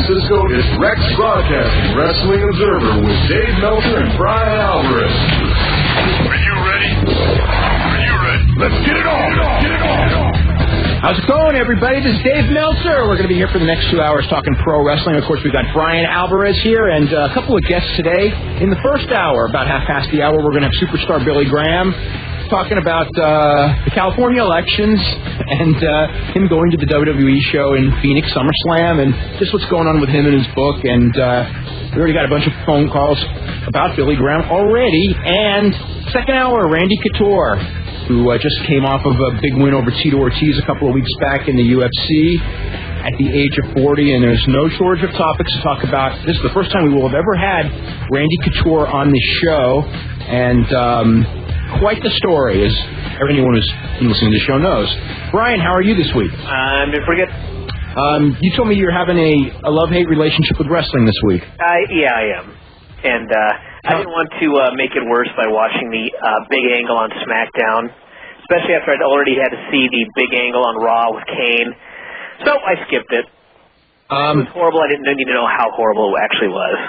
Francisco, it's Rex Broadcasting Wrestling Observer with Dave Meltzer and Bryan Alvarez. Are you ready? Are you ready? Let's get it on! Get it on! How's it going, everybody? This is Dave Meltzer. We're going to be here for the next 2 hours talking pro wrestling. Of course, we've got Bryan Alvarez here and a couple of guests today. In the first hour, about half past the hour, we're going to have superstar Billy Graham talking about the California elections and him going to the WWE show in Phoenix, SummerSlam, and just what's going on with him and his book. And we already got a bunch of phone calls about Billy Graham already. And second hour, Randy Couture, who just came off of a big win over Tito Ortiz a couple of weeks back in the UFC at the age of 40, and there's no shortage of topics to talk about. This is the first time we will have ever had Randy Couture on the show, and quite the story, as anyone who's been listening to the show knows. Bryan, how are you this week? I'm doing pretty good. You told me you're having a love-hate relationship with wrestling this week. Yeah, I am. And I didn't want to make it worse by watching the big angle on SmackDown, especially after I'd already had to see the big angle on Raw with Kane. So I skipped it. It was horrible. I didn't need to know how horrible it actually was.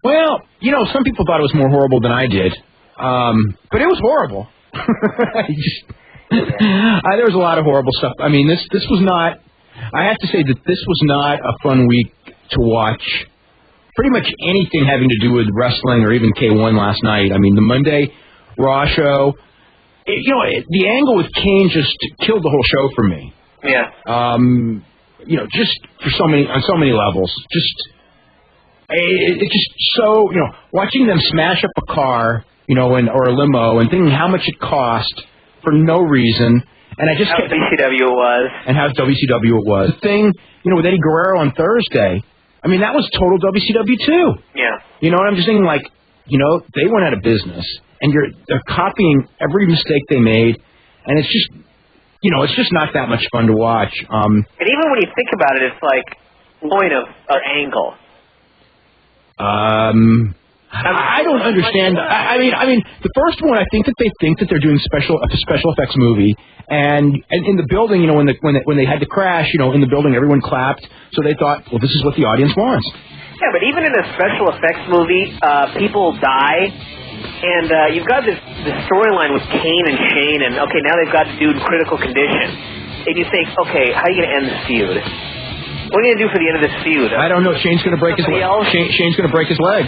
Well, you know, some people thought it was more horrible than I did. But it was horrible. There was a lot of horrible stuff. I mean, this was not... I have to say that this was not a fun week to watch pretty much anything having to do with wrestling or even K1 last night. I mean, the Monday Raw show, the angle with Kane just killed the whole show for me. Yeah. Just on so many levels. It just so, watching them smash up a car, or a limo, and thinking how much it cost for no reason. And I just how WCW it was. And how WCW it was. The thing, with Eddie Guerrero on Thursday, I mean, that was total WCW too. Yeah. You know what I'm just thinking? Like, they went out of business, and they're copying every mistake they made, and it's just, it's just not that much fun to watch. And even when you think about it, it's like point of an angle. I don't understand. I mean, the first one, I think that they think that they're doing a special effects movie, and in the building, when they had to crash, in the building, everyone clapped, so they thought, well, this is what the audience wants. Yeah, but even in a special effects movie, people die, and you've got this storyline with Kane and Shane, and okay, now they've got the dude in critical condition, and you think, okay, how are you going to end this feud? What are you going to do for the end of this feud? I don't know. Shane's going to break his leg. Shane's going to break his leg.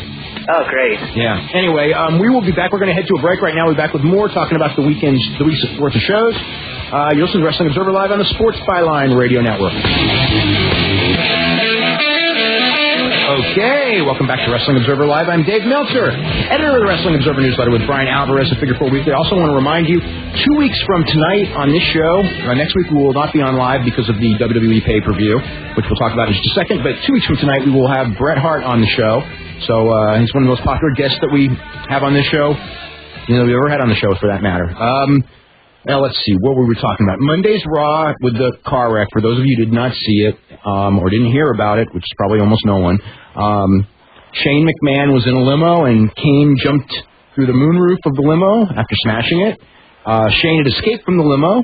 Oh, great. Yeah. Anyway, we will be back. We're going to head to a break right now. We'll be back with more talking about the week's worth of shows. You're listening to Wrestling Observer Live on the Sports Byline Radio Network. Okay, welcome back to Wrestling Observer Live. I'm Dave Meltzer, editor of the Wrestling Observer newsletter with Bryan Alvarez of Figure 4 Weekly. I also want to remind you, 2 weeks from tonight on this show, next week we will not be on live because of the WWE pay-per-view, which we'll talk about in just a second, but 2 weeks from tonight we will have Bret Hart on the show. So he's one of the most popular guests that we have on this show, we've ever had on the show for that matter. Now, let's see, what were we talking about? Monday's Raw with the car wreck. For those of you who did not see it or didn't hear about it, which is probably almost no one, Shane McMahon was in a limo, and Kane jumped through the moonroof of the limo after smashing it. Shane had escaped from the limo,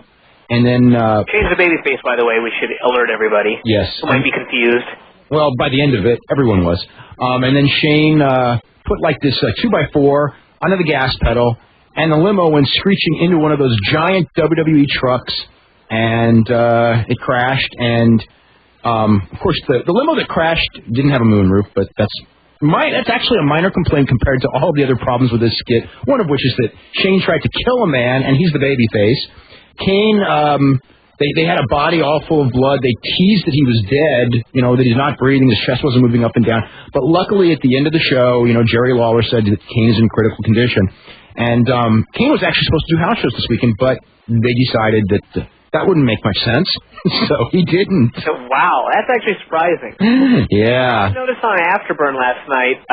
and then... Shane's a babyface, by the way. We should alert everybody. Yes. Who might be confused. Well, by the end of it, everyone was. And then Shane put like this 2x4 onto the gas pedal, and the limo went screeching into one of those giant WWE trucks, and it crashed. And, of course, the limo that crashed didn't have a moonroof, but that's actually a minor complaint compared to all the other problems with this skit, one of which is that Shane tried to kill a man, and he's the babyface. Kane... They had a body all full of blood. They teased that he was dead, that he's not breathing, his chest wasn't moving up and down. But luckily, at the end of the show, Jerry Lawler said that Kane is in critical condition. And Kane was actually supposed to do house shows this weekend, but they decided that wouldn't make much sense, so he didn't. Wow, that's actually surprising. Yeah. I noticed on Afterburn last night,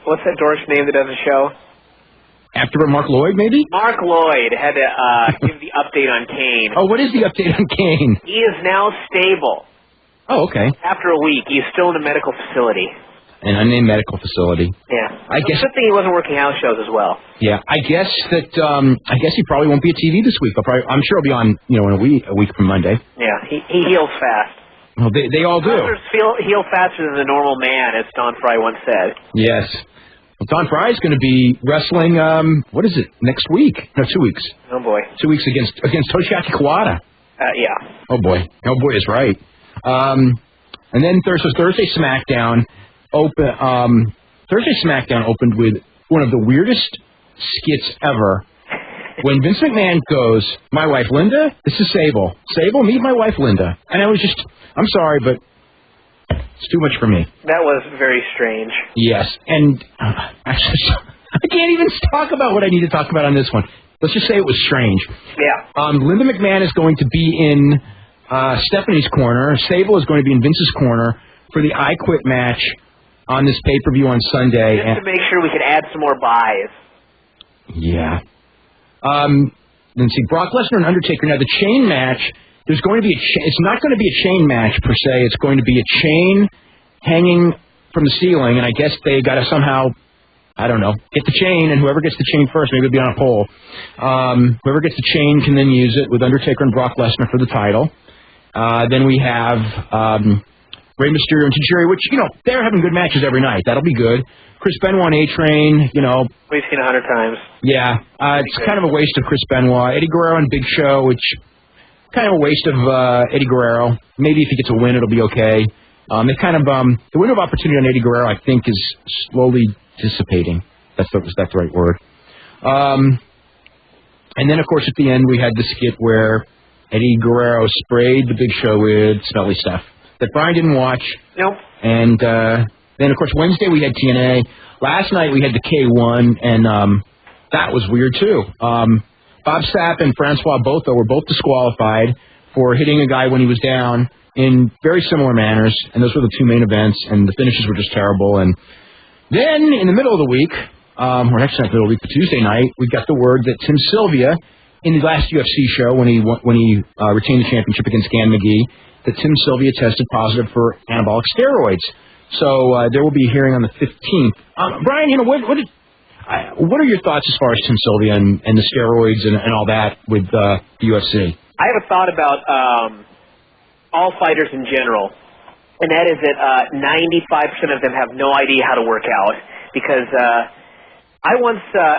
what's that dork's name that does the show? Afterburn Mark Lloyd, maybe? Mark Lloyd had to give the update on Kane. Oh, what is the update on Kane? He is now stable. Oh, okay. After a week, he's still in a medical facility. An unnamed medical facility. Yeah. I guess. Good thing he wasn't working house shows as well. Yeah, I guess he probably won't be at TV this week. I'm sure he'll be on, in a week from Monday. Yeah, he heals fast. Well, they all do. Wrestlers heal faster than the normal man, as Don Fry once said. Yes. Well, Don Fry is going to be wrestling, what is it, next week? No, 2 weeks. Oh, boy. 2 weeks against Toshiaki Kawada. Yeah. Oh, boy. Oh, boy is right. And then Thursday SmackDown opened with one of the weirdest skits ever. When Vince McMahon goes, my wife Linda, this is Sable. Sable, meet my wife Linda. And I was just, I'm sorry, but it's too much for me. That was very strange. Yes, and I can't even talk about what I need to talk about on this one. Let's just say it was strange. Yeah. Linda McMahon is going to be in Stephanie's corner. Sable is going to be in Vince's corner for the I Quit match on this pay-per-view on Sunday. Just to make sure we could add some more buys. Yeah. Then see, Brock Lesnar and Undertaker. Now, the chain match, there's going to be it's not going to be a chain match, per se. It's going to be a chain hanging from the ceiling, and I guess they got to somehow, I don't know, get the chain, and whoever gets the chain first, maybe it'll be on a pole. Whoever gets the chain can then use it with Undertaker and Brock Lesnar for the title. Then we have Rey Mysterio and Tajiri, which, they're having good matches every night. That'll be good. Chris Benoit and A-Train, We've seen 100 times. Yeah, it's kind of a waste of Chris Benoit. Eddie Guerrero and Big Show, which kind of a waste of Eddie Guerrero. Maybe if he gets a win, it'll be okay. They kind of the window of opportunity on Eddie Guerrero, I think, is slowly dissipating. That's the right word. And then, of course, at the end, we had the skit where Eddie Guerrero sprayed the Big Show with smelly stuff that Bryan didn't watch. Nope. And then, of course, Wednesday we had TNA. Last night we had the K1, and that was weird, too. Bob Sapp and Francois Botha were both disqualified for hitting a guy when he was down in very similar manners, and those were the two main events, and the finishes were just terrible. And then, in the middle of the week, or actually not the middle of the week, but Tuesday night, we got the word that Tim Sylvia, in the last UFC show when he retained the championship against Gan McGee, that Tim Sylvia tested positive for anabolic steroids. So there will be a hearing on the 15th. Bryan, what are your thoughts as far as Tim Sylvia and the steroids and all that with the UFC? I have a thought about all fighters in general, and that is that 95% of them have no idea how to work out. Because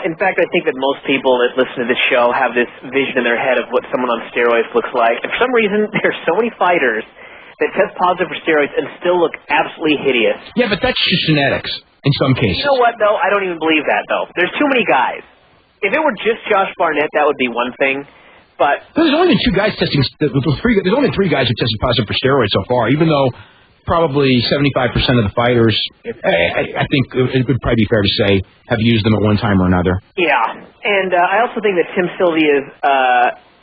in fact, I think that most people that listen to this show have this vision in their head of what someone on steroids looks like. And for some reason, there's so many fighters that test positive for steroids and still look absolutely hideous. Yeah, but that's just genetics in some cases. You know what, though? I don't even believe that, though. There's too many guys. If it were just Josh Barnett, that would be one thing. But there's only been two guys testing. There's only three guys who tested positive for steroids so far, even though probably 75% of the fighters, I think it would probably be fair to say, have used them at one time or another. Yeah, and I also think that Tim Sylvia's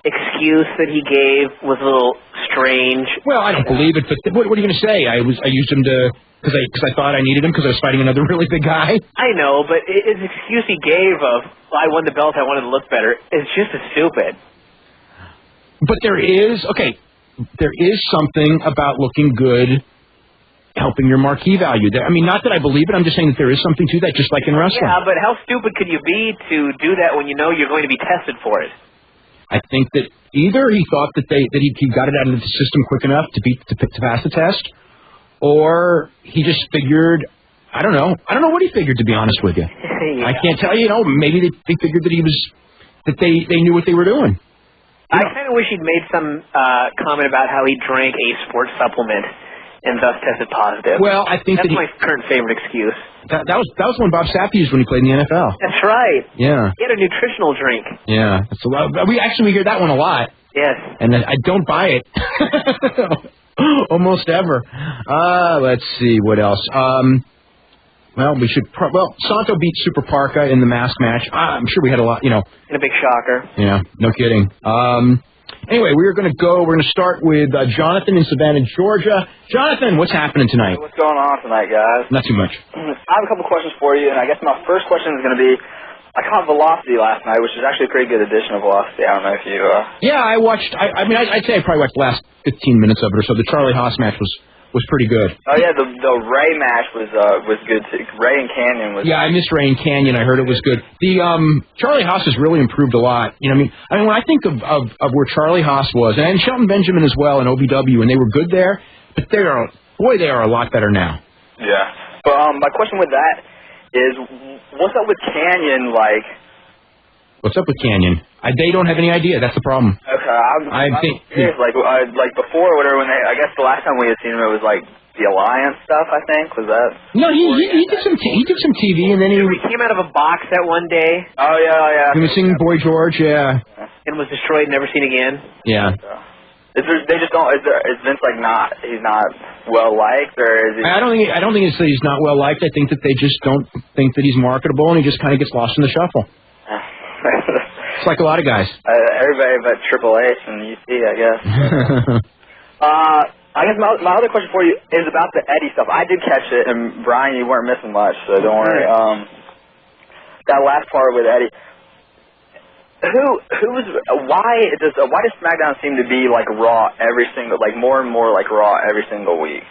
excuse that he gave was a little strange. Well, I don't believe it, but what are you going to say? I used him because I thought I needed him because I was fighting another really big guy. I know, but his excuse he gave of, I won the belt, I wanted to look better, is just as stupid. But there is something about looking good helping your marquee value. I mean, not that I believe it, I'm just saying that there is something to that, just like in wrestling. Yeah, but how stupid could you be to do that when you know you're going to be tested for it? I think that either he thought that he got it out of the system quick enough to pass the test, or he just figured, I don't know what he figured, to be honest with you. Yeah. I can't tell you. Maybe they figured that they knew what they were doing. I kind of wish he'd made some comment about how he drank a sports supplement and thus tested positive. Well, I think that's my current favorite excuse. That was one Bob Sapp used when he played in the NFL. That's right. Yeah. He had a nutritional drink. Yeah, that's a lot. We hear that one a lot. Yes. And I don't buy it almost ever. Let's see what else. Santo beat Super Parka in the mask match. I'm sure we had a lot, In a big shocker. Yeah, no kidding. Anyway, we're going to start with Jonathan in Savannah, Georgia. Jonathan, what's happening tonight? What's going on tonight, guys? Not too much. I have a couple questions for you, and I guess my first question is going to be, I caught Velocity last night, which is actually a pretty good edition of Velocity. I don't know if you... Yeah, I watched... I'd say I probably watched the last 15 minutes of it or so. The Charlie Haas match was pretty good. Oh, yeah, the Ray match was good, too. Ray and Canyon was... Yeah, I missed Ray and Canyon. I heard it was good. The Charlie Haas has really improved a lot. I mean, when I think of where Charlie Haas was, and Shelton Benjamin as well in OVW, and they were good there, But they are a lot better now. Yeah. But my question with that is, what's up with Canyon? Like, what's up with Canyon? They don't have any idea. That's the problem. Okay, I'm curious. Like before, or whatever. When I guess the last time we had seen him, it was like the Alliance stuff. I think was that. No, he did some TV, and then he came out of a box that one day. Oh yeah. He was singing Boy George, yeah. And was destroyed, never seen again. Yeah. They just don't. Is Vince like not? He's not well liked, or is he? I don't think it's that he's not well liked. I think that they just don't think that he's marketable, and he just kind of gets lost in the shuffle. It's like a lot of guys. Everybody but Triple H and UC, I guess. I guess my other question for you is about the Eddie stuff. I did catch it, and Bryan, you weren't missing much, so don't worry. That last part with Eddie. Why does SmackDown seem to be like Raw more and more like Raw every single week?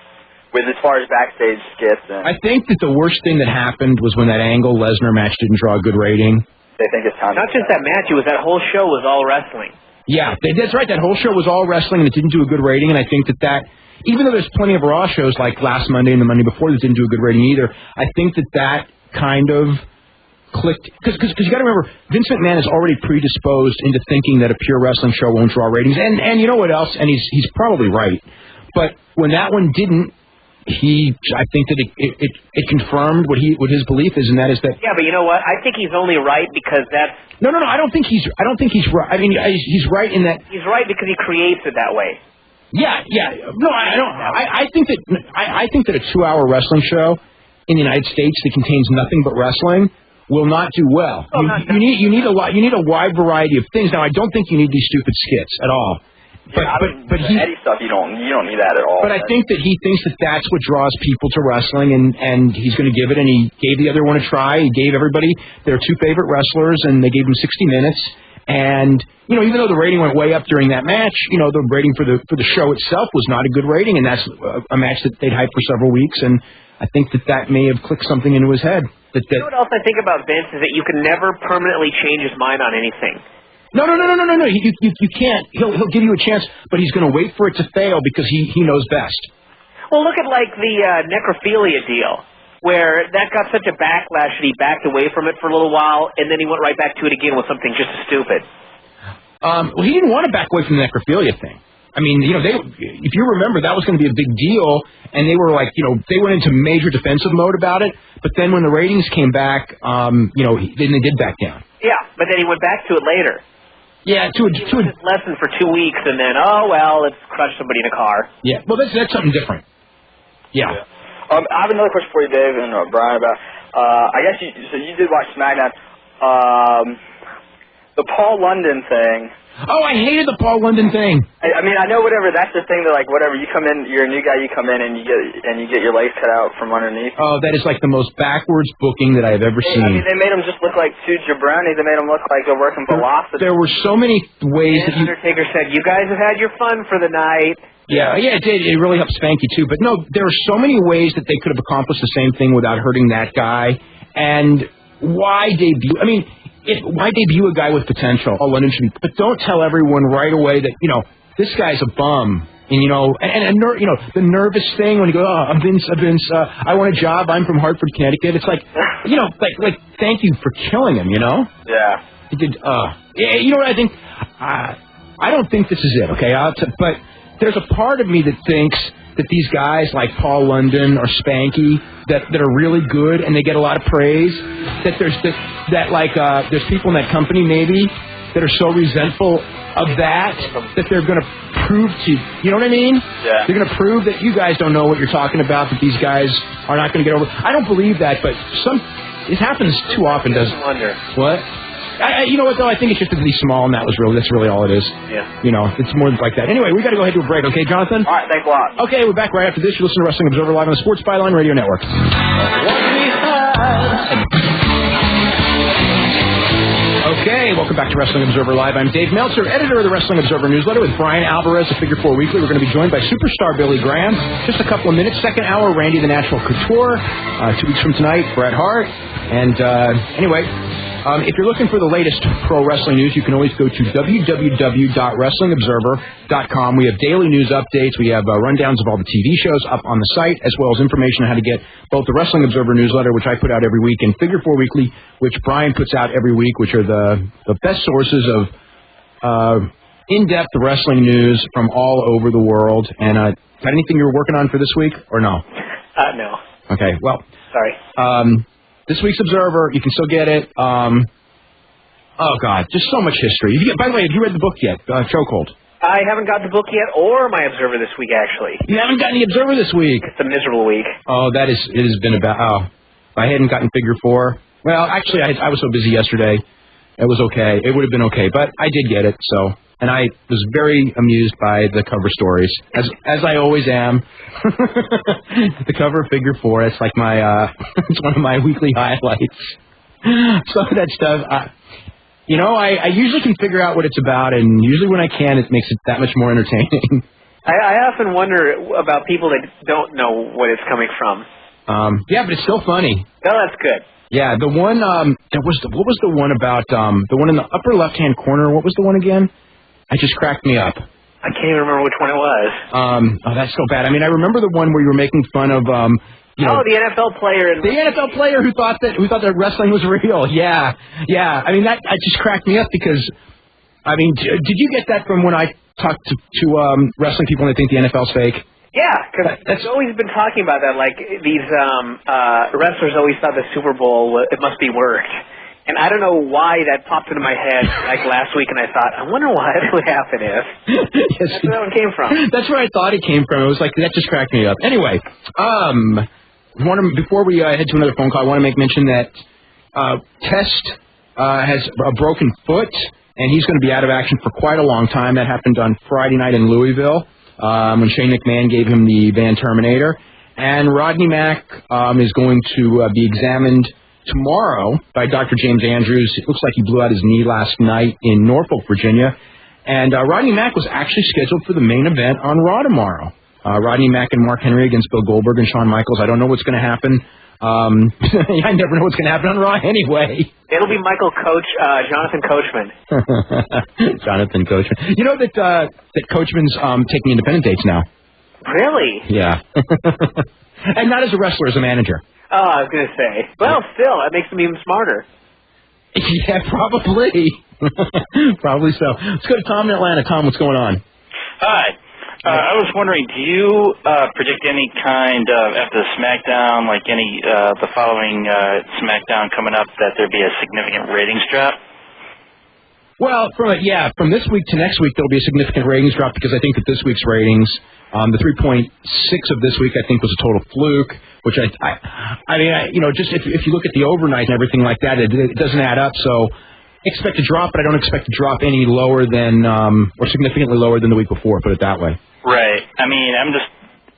With as far as backstage skits and. I think that the worst thing that happened was when that Angle Lesnar match didn't draw a good rating. They think it's time. Not just that match; it was that whole show was all wrestling. Yeah, that's right. That whole show was all wrestling, and it didn't do a good rating. And I think that even though there's plenty of Raw shows like last Monday and the Monday before that didn't do a good rating either, I think that kind of clicked. Because you got to remember, Vince McMahon is already predisposed into thinking that a pure wrestling show won't draw ratings. And you know what else? And he's probably right. But when that one didn't, I think that it confirmed what his belief is, and that is that. Yeah, but you know what? I think he's only right because that's. No. I don't think he's right. I mean, he's right in that. He's right because he creates it that way. Yeah. No, I don't. I think that a 2-hour wrestling show in the United States that contains nothing but wrestling will not do well. Oh, you need a lot. You need a wide variety of things. Now, I don't think you need these stupid skits at all. But Eddie stuff, you don't need that at all. But I think that he thinks that that's what draws people to wrestling, and he's going to give it. And he gave the other one a try. He gave everybody their 2 favorite wrestlers, and they gave them 60 minutes. And even though the rating went way up during that match, the rating for the show itself was not a good rating, and that's a match that they'd hyped for several weeks. And I think that may have clicked something into his head. You know what else I think about Vince is that you can never permanently change his mind on anything. No. You can't. He'll give you a chance, but he's going to wait for it to fail because he knows best. Well, look at like the necrophilia deal, where that got such a backlash that he backed away from it for a little while, and then he went right back to it again with something just as stupid. Well, he didn't want to back away from the necrophilia thing. I mean, if you remember, that was going to be a big deal, and they were like, they went into major defensive mode about it. But then when the ratings came back, then they did back down. Yeah, but then he went back to it later. Yeah, to a lesson for 2 weeks, and then let's crush somebody in a car. Yeah, well, that's something different. Yeah. I have another question for you, Dave and Bryan. About I guess you did watch SmackDown. The Paul London thing. Oh, I hated the Paul London thing. I mean, I know whatever. That's the thing that whatever you come in, you're a new guy. You come in and you get your legs cut out from underneath. Oh, that is like the most backwards booking that I have ever seen. I mean, they made him just look like two jabronis. They made him look like they're working velocity. There were so many ways that Undertaker said, "You guys have had your fun for the night." Yeah, it did. It really helped Spanky too. But no, there are so many ways that they could have accomplished the same thing without hurting that guy. And why debut? I mean. Why debut a guy with potential? Oh, London should be, but don't tell everyone right away that this guy's a bum. And the nervous thing when you go, oh, I'm Vince, I want a job. I'm from Hartford, Connecticut. It's like, like thank you for killing him. Yeah. He did. You know what I think? I don't think this is it. Okay, but there's a part of me that thinks that these guys like Paul London or Spanky that are really good and they get a lot of praise. That there's people in that company maybe that are so resentful of that they're going to prove to you know what I mean? Yeah. They're going to prove that you guys don't know what you're talking about. That these guys are not going to get over. I don't believe that, but it happens too often. Doesn't wonder what? You know what, though? I think it's just to be small, and that's really all it is. Yeah. It's more like that. Anyway, we got to go ahead to a break, okay, Jonathan? All right, thanks a lot. Okay, we're back right after this. You listen to Wrestling Observer Live on the Sports Byline Radio Network. Okay, welcome back to Wrestling Observer Live. I'm Dave Meltzer, editor of the Wrestling Observer newsletter with Bryan Alvarez of Figure 4 Weekly. We're going to be joined by superstar Billy Graham. Just a couple of minutes. Second hour, Randy the Natural Couture. 2 weeks from tonight, Bret Hart. And anyway... If you're looking for the latest pro wrestling news, you can always go to www.wrestlingobserver.com. We have daily news updates. We have rundowns of all the TV shows up on the site, as well as information on how to get both the Wrestling Observer newsletter, which I put out every week, and Figure 4 Weekly, which Bryan puts out every week, which are the best sources of in-depth wrestling news from all over the world. And got anything you're working on for this week, or no? No. Okay, well. Sorry. This week's Observer, you can still get it. Oh, God, just so much history. By the way, have you read the book yet, Chokehold? I haven't got the book yet or my Observer this week, actually. You haven't gotten the Observer this week? It's a miserable week. Oh, it has been about, if I hadn't gotten Figure 4. Well, actually, I was so busy yesterday. It was okay. It would have been okay, but I did get it, so. And I was very amused by the cover stories, as I always am. The cover of Figure 4, it's like it's one of my weekly highlights. So that stuff, I usually can figure out what it's about, and usually when I can, it makes it that much more entertaining. I often wonder about people that don't know what it's coming from. Yeah, but it's still funny. Oh, that's good. Yeah, the one, what was the one about, the one in the upper left-hand corner, what was the one again? It just cracked me up. I can't even remember which one it was. Oh, that's so bad. I mean, I remember the one where you were making fun of, the NFL player. The NFL player who thought that wrestling was real. Yeah. I mean, that just cracked me up because, I mean, did you get that from when I talked to wrestling people and they think the NFL's fake? Yeah, because it's always been talking about that. Like, these wrestlers always thought the Super Bowl, it must be worked. And I don't know why that popped into my head like last week, and I thought, I wonder why that would happen if. Yes, that's where that one came from. That's where I thought it came from. It was like, that just cracked me up. Anyway, before we head to another phone call, I want to make mention that Test has a broken foot, and he's going to be out of action for quite a long time. That happened on Friday night in Louisville when Shane McMahon gave him the Van Terminator. And Rodney Mack is going to be examined tomorrow by Dr. James Andrews. It looks like he blew out his knee last night in Norfolk, Virginia. And Rodney Mack was actually scheduled for the main event on Raw tomorrow. Rodney Mack and Mark Henry against Bill Goldberg and Shawn Michaels. I don't know what's going to happen. I never know what's going to happen on Raw anyway. It'll be Jonathan Coachman. Jonathan Coachman. You know that Coachman's taking independent dates now. Really? Yeah. And not as a wrestler, as a manager. Oh, I was going to say. Well, still, that makes them even smarter. Yeah, probably. Probably so. Let's go to Tom in Atlanta. Tom, what's going on? Hi. I was wondering, do you predict any kind of, after the SmackDown, like the following SmackDown coming up, that there'd be a significant ratings drop? Well, from this week to next week, there'll be a significant ratings drop because I think that this week's ratings, the 3.6 of this week, I think was a total fluke. Which just if you look at the overnight and everything like that, it doesn't add up. So expect a drop, but I don't expect to drop any lower than or significantly lower than the week before. Put it that way. Right. I mean, I'm just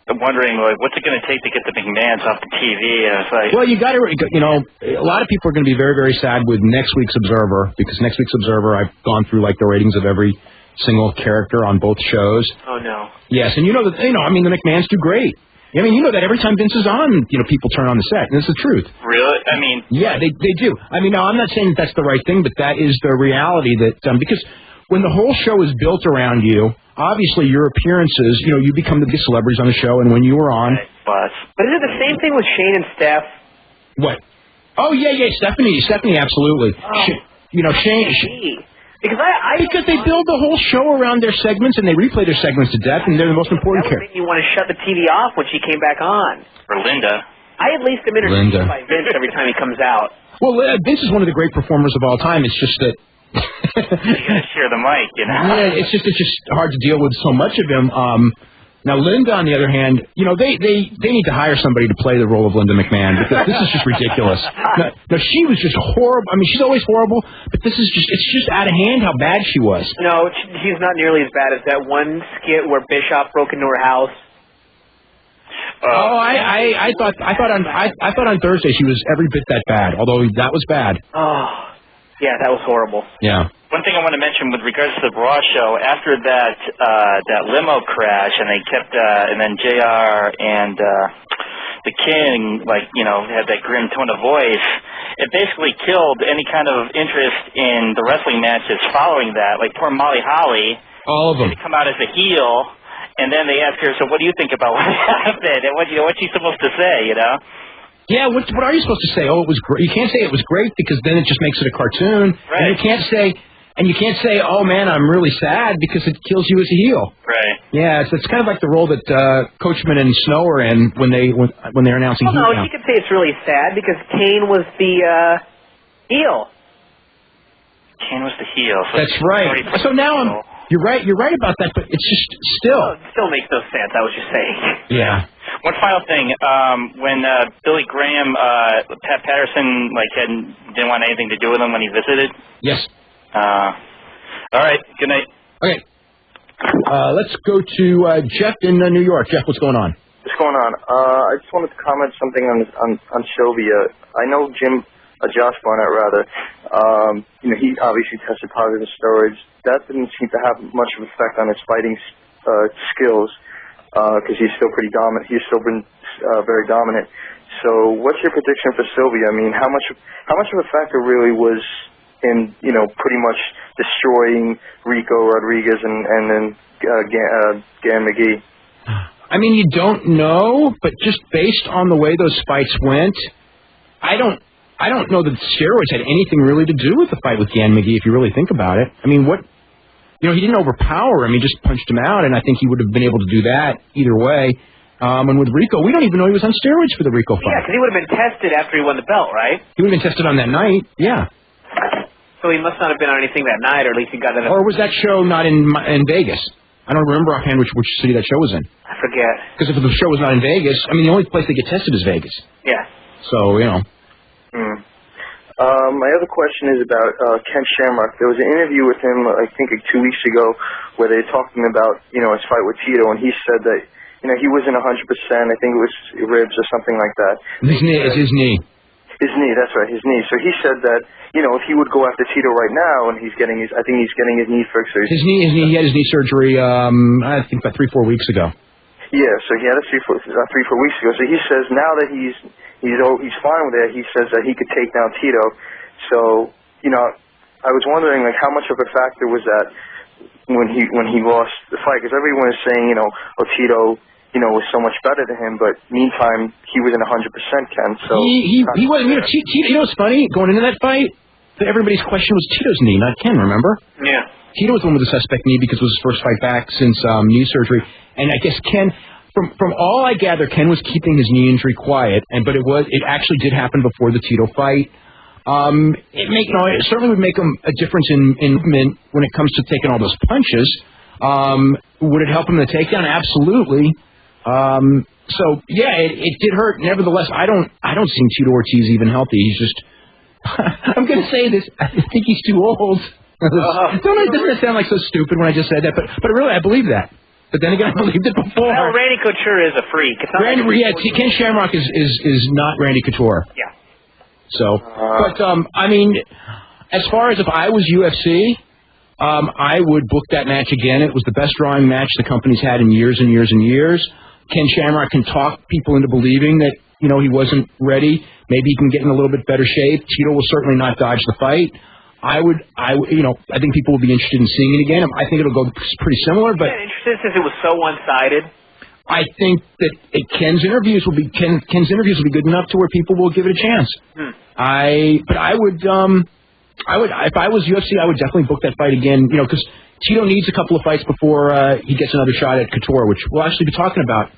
wondering, like, what's it going to take to get the McMahons off the TV? And it's like, well, you got to, a lot of people are going to be very, very sad with next week's Observer because next week's Observer, I've gone through like the ratings of every single character on both shows. Oh no. Yes, and the McMahons do great. I mean, that every time Vince is on, people turn on the set, and it's the truth. Really? I mean... Yeah, they do. I mean, now, I'm not saying that's the right thing, but that is the reality that... because when the whole show is built around you, obviously your appearances, you become the biggest celebrities on the show, and when you were on... Right, but is it the same thing with Shane and Steph? What? Oh, yeah, Stephanie, absolutely. Oh. Shane... Because they build the whole show around their segments, and they replay their segments to death, and they're the most important characters. That would make you want to shut the TV off when she came back on. For Linda. I at least am entertained by Vince every time he comes out. Well, Vince is one of the great performers of all time. It's just that... you gotta share the mic, Yeah, it's just hard to deal with so much of him. Now, Linda, on the other hand, they need to hire somebody to play the role of Linda McMahon because this is just ridiculous. Now, she was just horrible. I mean, she's always horrible, but it's just out of hand how bad she was. No, she's not nearly as bad as that one skit where Bischoff broke into her house. I thought on Thursday she was every bit that bad, although that was bad. Oh, yeah, that was horrible. Yeah. One thing I want to mention with regards to the Raw show, after that limo crash, and they kept, and then JR and the King, had that grim tone of voice, it basically killed any kind of interest in the wrestling matches following that. Like poor Molly Holly, all of them, had to come out as a heel, and then they asked her, "So what do you think about what happened? And what's she supposed to say?" Yeah, what are you supposed to say? Oh, it was great. You can't say it was great because then it just makes it a cartoon. Right. And you can't say, oh man, I'm really sad because it kills you as a heel. Right. Yeah, so it's kind of like the role that Coachman and Snow are in when they're announcing. Well, no, you could say it's really sad because Kane was the heel. Kane was the heel. So that's right. So now you're right about that, but it's just still. Well, it still makes no sense. I was just saying. Yeah. One final thing, when Billy Graham, Pat Patterson, didn't want anything to do with him when he visited. Yes. All right. Good night. Okay. Let's go to Jeff in New York. Jeff, what's going on? What's going on? I just wanted to comment something on Sylvia. I know Josh Barnett rather. He obviously tested positive steroids. That didn't seem to have much of an effect on his fighting skills because he's still pretty dominant. He's still been very dominant. So, what's your prediction for Sylvia? I mean, how much of a factor really was in pretty much destroying Rico Rodriguez and then Gan McGee? I mean, you don't know, but just based on the way those fights went, I don't know that steroids had anything really to do with the fight with Gan McGee. If you really think about it, I mean, he didn't overpower him; he just punched him out, and I think he would have been able to do that either way. And with Rico, we don't even know he was on steroids for the Rico fight. Yeah, because he would have been tested after he won the belt, right? He would have been tested on that night. Yeah. So he must not have been on anything that night, or at least he got it. Or was that show not in Vegas? I don't remember offhand which city that show was in. I forget. Because if the show was not in Vegas, I mean, the only place they get tested is Vegas. Yeah. So, My other question is about Ken Shamrock. There was an interview with him, I think, 2 weeks ago, where they talked to him about, his fight with Tito, and he said that, he wasn't 100%. I think it was ribs or something like that. His knee. His knee. His knee, that's right, his knee. So he said that, if he would go after Tito right now, and I think he's getting his knee fixed. His knee, he had his knee surgery, I think about 3-4 weeks ago. Yeah, so he had it 3-4 weeks ago. So he says now that he's fine with it, he says that he could take down Tito. So, I was wondering, how much of a factor was that when he lost the fight? Because everyone is saying, Tito, was so much better than him, but meantime, he wasn't 100%, Ken. So he wasn't. Tito, what's funny? Going into that fight, everybody's question was Tito's knee, not Ken. Remember? Yeah. Tito was the one with the suspect knee because it was his first fight back since knee surgery, and I guess Ken. From all I gather, Ken was keeping his knee injury quiet, but it actually did happen before the Tito fight. It certainly would make him a difference in movement when it comes to taking all those punches. Would it help him in the takedown? Absolutely. So yeah, it did hurt. Nevertheless, I don't see Tito Ortiz even healthy. He's just. I'm going to say this. I think he's too old. Doesn't it sound like so stupid when I just said that? But really, I believe that. But then again, I believed it before. Well, Randy Couture is a freak. It's not Ken Shamrock is not Randy Couture. Yeah. So, I mean, as far as if I was UFC, I would book that match again. It was the best drawing match the company's had in years and years and years. Ken Shamrock can talk people into believing that, he wasn't ready. Maybe he can get in a little bit better shape. Tito will certainly not dodge the fight. I think people will be interested in seeing it again. I think it'll go pretty similar, but interested since it was so one-sided. I think that Ken's interviews will be good enough to where people will give it a chance. But I would if I was UFC, I would definitely book that fight again. Because Tito needs a couple of fights before he gets another shot at Couture, which we'll actually be talking about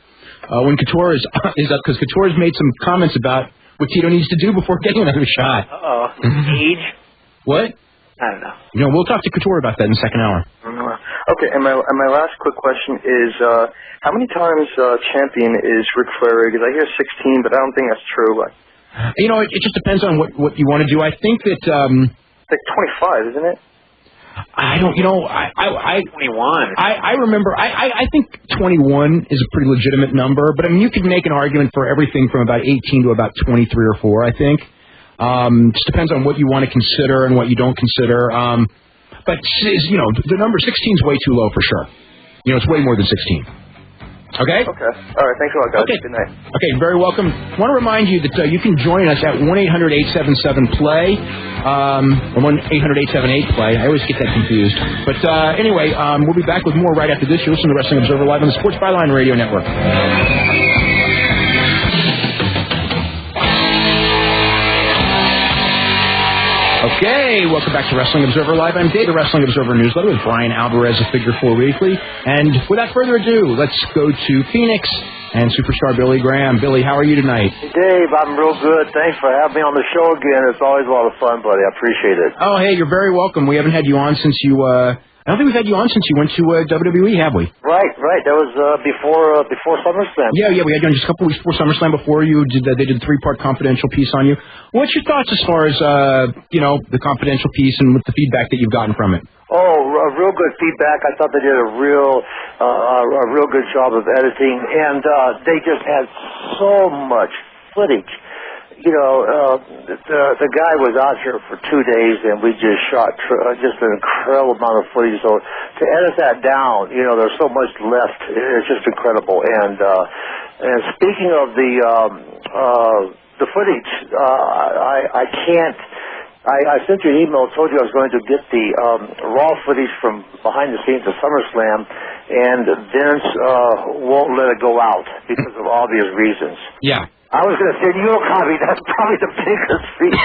when Couture is up. Because Couture has made some comments about what Tito needs to do before getting another shot. Age. What? I don't know. We'll talk to Couture about that in the second hour. Okay, and my last quick question is, how many times champion is Ric Flair? Because I hear 16, but I don't think that's true. But it just depends on what you want to do. I think that it's like 25, isn't it? I don't. 21. I remember. I think 21 is a pretty legitimate number, but I mean, you could make an argument for everything from about 18 to about 23 or 4. I think. Just depends on what you want to consider and what you don't consider. But the number 16 is way too low for sure. It's way more than 16. Okay? Okay. All right. Thanks a lot, guys. Okay. Good night. Okay, very welcome. I want to remind you that you can join us at 1-800-877-PLAY, or 1-800-878-PLAY. I always get that confused. But anyway, we'll be back with more right after this. You're listening to Wrestling Observer Live on the Sports Byline Radio Network. Okay, welcome back to Wrestling Observer Live. I'm Dave, the Wrestling Observer Newsletter with Bryan Alvarez of Figure 4 Weekly. And without further ado, let's go to Phoenix and superstar Billy Graham. Billy, how are you tonight? Dave, I'm real good. Thanks for having me on the show again. It's always a lot of fun, buddy. I appreciate it. Oh, hey, you're very welcome. We haven't had you on since you, I don't think we've had you on since you went to WWE, have we? Right. That was before SummerSlam. Yeah, we had you on just a couple weeks before SummerSlam. Before you did, they did a 3-part confidential piece on you. What's your thoughts as far as, the confidential piece and with the feedback that you've gotten from it? Oh, real good feedback. I thought they did a real good job of editing, and they just had so much footage. You know, the guy was out here for 2 days, and we just shot just an incredible amount of footage. So to edit that down, you know, there's so much left. It's just incredible. And speaking of the footage, I can't. I sent you an email, told you I was going to get the raw footage from behind the scenes of SummerSlam, and Vince won't let it go out because of obvious reasons. Yeah. I was going to send you a copy. That's probably the biggest reason.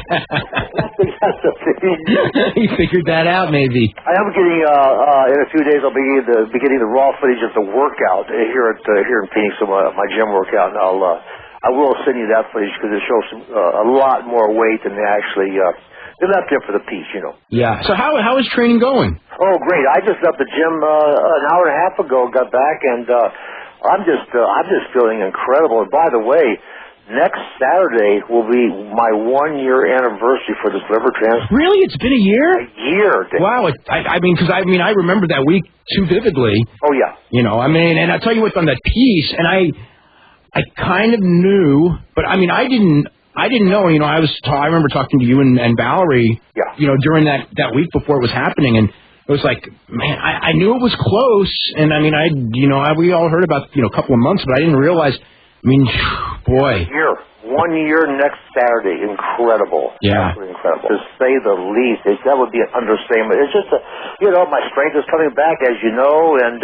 I think that's the biggest. You figured that out, maybe. I am getting, in a few days, I'll be getting the raw footage of the workout here in Phoenix, my gym workout, and I will send you that footage because it shows a lot more weight than they actually they left there for the piece, you know. Yeah. So how is training going? Oh, great! I just left the gym an hour and a half ago. Got back, and I'm just feeling incredible. And by the way, next Saturday will be my 1-year anniversary for this liver transplant. Really? It's been a year? A year. Dave. Wow. I remember that week too vividly. Oh yeah. You know, and I'll tell you what's on that piece, and I kind of knew, but I didn't know. You know, I remember talking to you and Valerie. Yeah. You know, during that week before it was happening, and it was like, man, I knew it was close, and we all heard about a couple of months, but I didn't realize. Boy. 1 year next Saturday. Incredible. Yeah. Absolutely incredible. To say the least. That would be an understatement. It's just my strength is coming back, as you know, and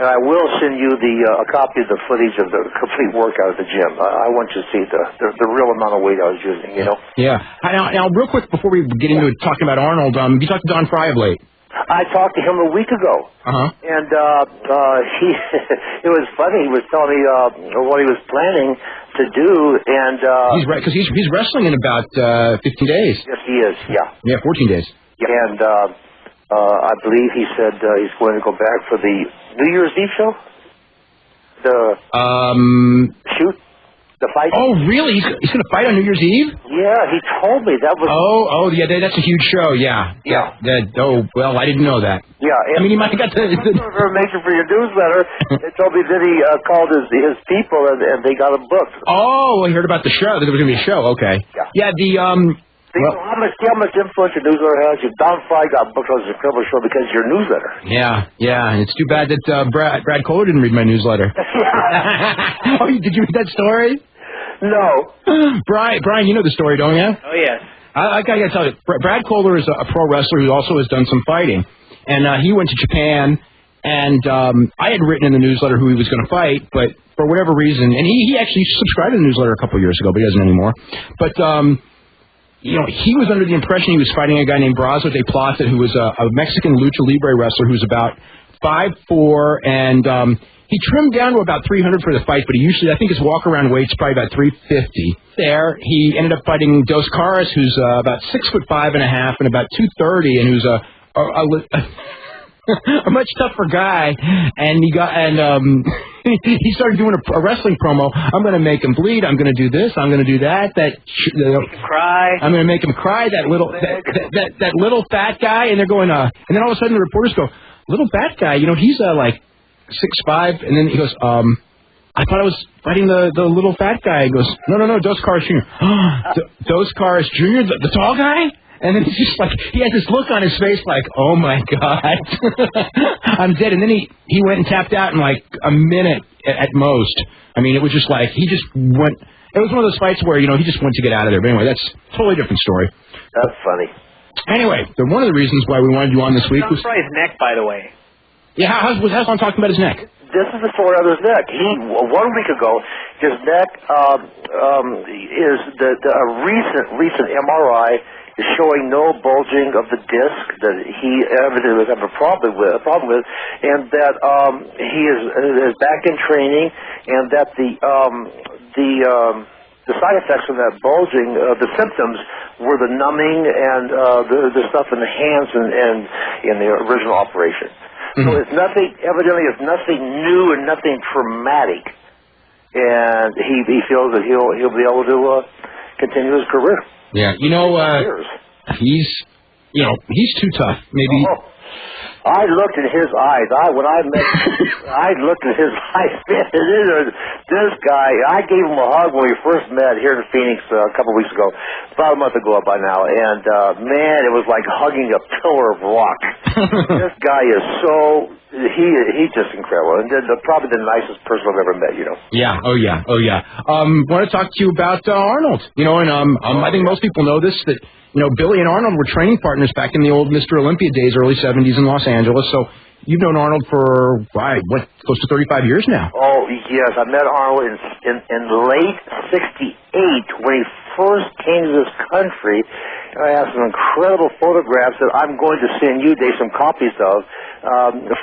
I will send you a copy of the footage of the complete workout at the gym. I want you to see the real amount of weight I was using, you know? Yeah. Now, real quick, before we get into talking about Arnold, you talked to Don Fry of late. I talked to him a week ago, and it was funny. He was telling me what he was planning to do, and because he's wrestling in about 15 days. Yes, he is. Yeah, 14 days. Yeah. And I believe he said he's going to go back for the New Year's Eve show. The fight. Oh, really? He's going to fight on New Year's Eve? Yeah, he told me that was. Oh, yeah, that's a huge show. Yeah. Well, I didn't know that. Yeah, he might have got information for your newsletter. They told me that he called his people and they got him booked. Oh, I heard about the show. There was going to be a show. Okay. Yeah. How much influence your newsletter has? Don Fry got booked on this incredible show because of your newsletter. Yeah, and it's too bad that Brad Kohler didn't read my newsletter. Oh, did you read that story? No. Brian, you know the story, don't you? Oh, yes. I got to tell you, Brad Kohler is a pro wrestler who also has done some fighting. And he went to Japan, and I had written in the newsletter who he was going to fight, but for whatever reason, and he actually subscribed to the newsletter a couple of years ago, but he doesn't anymore. But, he was under the impression he was fighting a guy named Brazo de Plata, who was a Mexican lucha libre wrestler who's about 5'4", and he trimmed down to about 300 for the fight, but he usually, I think his walk-around weight's probably about 350. There, he ended up fighting Dos Caras, who's about 6'5.5" and about 230, and who's a much tougher guy, and he started doing a wrestling promo. I'm going to make him bleed. I'm going to do this. I'm going to do that. Make him cry. I'm going to make him cry. That little fat guy, and they're going. And then all of a sudden the reporters go, "Little fat guy, he's like 6'5", and then he goes, I thought I was fighting the little fat guy. He goes, no, Dos Caras Jr. Dos Caras Jr., the tall guy? And then he's just like, he has this look on his face like, oh, my God, I'm dead. And then he went and tapped out in like a minute at most. I mean, it was just like, he just went, it was one of those fights where, he just went to get out of there. But anyway, that's a totally different story. That's funny. Anyway, one of the reasons why we wanted you on this week was... his neck, by the way. Yeah, how's Sean talking about his neck? This is the story of his neck. 1 week ago, his neck is a recent MRI is showing no bulging of the disc that he evidently was having a problem with, and that he is back in training, and that the side effects of that bulging, the symptoms were the numbing and the stuff in the hands and in the original operation. So it's nothing. Evidently, it's nothing new and nothing traumatic, and he feels that he'll be able to continue his career. Yeah, he's too tough. Maybe. Oh, I looked in his eyes. When I met him, I looked in his eyes. Man, this guy, I gave him a hug when we first met here in Phoenix a couple of weeks ago, about a month ago by now, and man, it was like hugging a pillar of rock. This guy is he's just incredible, and probably the nicest person I've ever met. Yeah. Oh yeah. Want to talk to you about Arnold? I think most people know this that. Billy and Arnold were training partners back in the old Mr. Olympia days, early 70s in Los Angeles. So you've known Arnold for, close to 35 years now. Oh, yes. I met Arnold in late 68 when he first came to this country. I have some incredible photographs that I'm going to send you, Dave, some copies of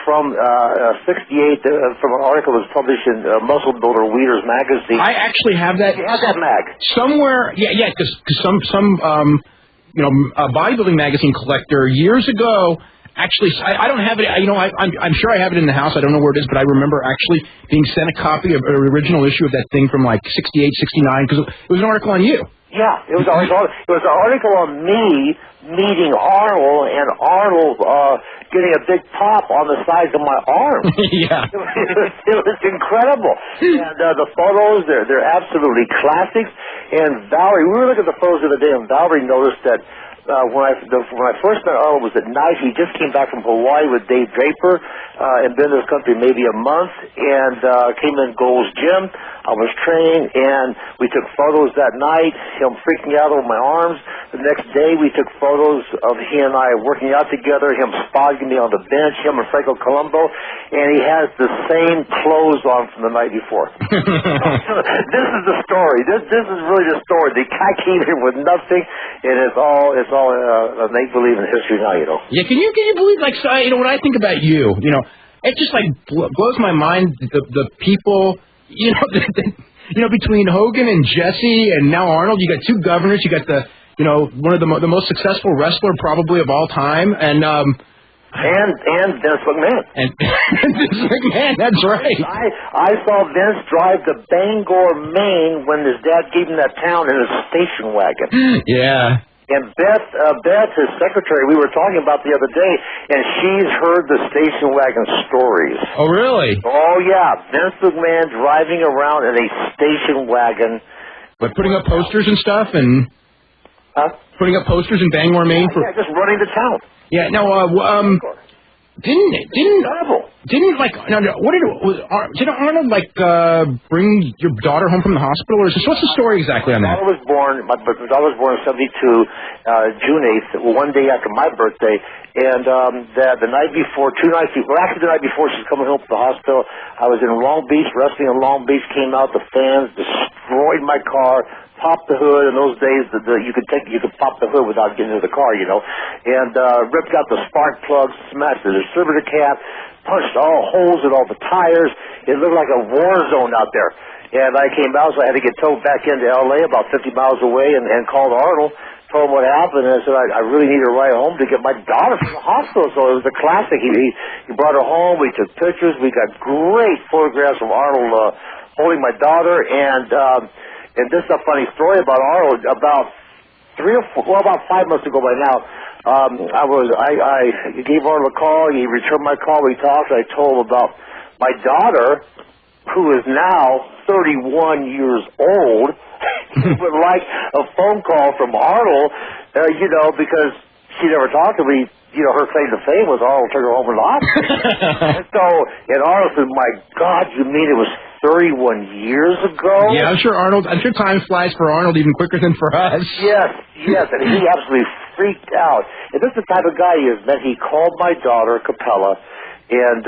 from 68, from an article that was published in Muscle Builder Weeders magazine. I actually have that. You have that mag? Somewhere, yeah, because some a bodybuilding magazine collector years ago. Actually, I don't have it. I'm sure I have it in the house. I don't know where it is, but I remember actually being sent a copy of an original issue of that thing from like 68, 69, because it was an article on you. Yeah, it was an article on me meeting Arnold, and Arnold getting a big pop on the sides of my arm. Yeah. It was incredible. And the photos, they're absolutely classics. And Valerie, we were looking at the photos the other day, and Valerie noticed that when I first met Arnold was at night. He just came back from Hawaii with Dave Draper and been in this country maybe a month, and came in Gold's Gym. I was trained, and we took photos that night, him freaking out over my arms. The next day, we took photos of he and I working out together, him spotting me on the bench, him and Franco Colombo, and he has the same clothes on from the night before. This is the story. This is really the story. The guy came here with nothing, and it's all make-believe in history now, Yeah, can you believe, when I think about you, it just blows my mind the people, between Hogan and Jesse and now Arnold. You got two governors. You got one of the most successful wrestler probably of all time, and Vince McMahon. And Vince McMahon, that's right. I saw Vince drive to Bangor, Maine when his dad gave him that town in a station wagon. Yeah. And Beth, his secretary, we were talking about the other day, and she's heard the station wagon stories. Oh, really? Oh, yeah. Vince McMahon driving around in a station wagon. But putting up posters and stuff, and... Huh? Putting up posters in Bangor, Maine? Yeah, just running the town. Yeah, no, did Arnold bring your daughter home from the hospital, or what's the story exactly on that? My daughter was born in 72, June 8th, one day after my birthday, and the night before, the night before she's coming home from the hospital, I was in Long Beach, wrestling in Long Beach, came out, the fans destroyed my car, popped the hood. In those days, you could pop the hood without getting into the car, and ripped out the spark plugs, smashed the distributor cap, punched all holes in all the tires. It looked like a war zone out there. And I came out, so I had to get towed back into L.A. about 50 miles away, and called Arnold, told him what happened, and I said, I really need a ride home to get my daughter from the hospital. So it was a classic. He brought her home. We took pictures. We got great photographs of Arnold holding my daughter, and this is a funny story about Arnold. About 5 months ago by now, I gave Arnold a call. He returned my call. We talked. I told him about my daughter, who is now 31 years old, would like a phone call from Arnold because she never talked to me. Her claim to fame was Arnold took her home from the hospital. And Arnold said, "My God, you mean it was 31 years ago?" Yeah, I'm sure time flies for Arnold even quicker than for us. Yes, and he absolutely freaked out. And this is the type of guy he is. That he called my daughter, Capella, and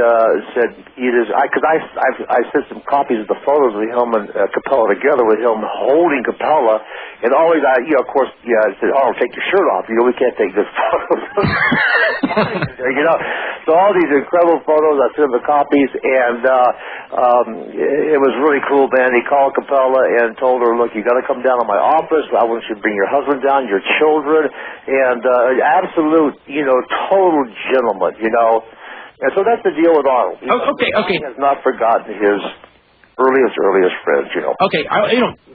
said, because I sent some copies of the photos of him and Capella together with him holding Capella, and always, I said, "Arnold, take your shirt off. We can't take this photo." So all these incredible photos, I sent him the copies, and it was really cool, man. He called Capella and told her, "Look, you got to come down to my office. I want you to bring your husband down, your children," and absolute, total gentleman, And so that's the deal with Arnold. Okay. He has not forgotten his earliest friends, Okay, I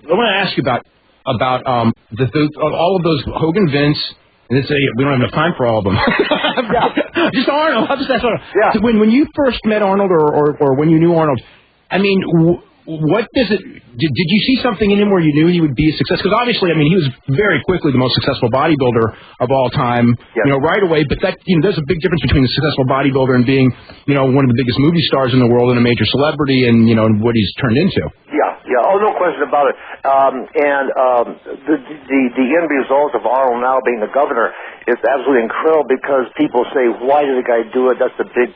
want to ask you about all of those Hogan, Vince. And we don't have enough time for all of them. Just Arnold. Yeah. So when you first met Arnold, or when you knew Arnold, I mean, what does it? Did you see something in him where you knew he would be a success? Because obviously, I mean, he was very quickly the most successful bodybuilder of all time, right away. But that, there's a big difference between a successful bodybuilder and being, one of the biggest movie stars in the world and a major celebrity, and what he's turned into. Yeah. Oh, no question about it. The end result of Arnold now being the governor is absolutely incredible, because people say, "Why did the guy do it?" That's the big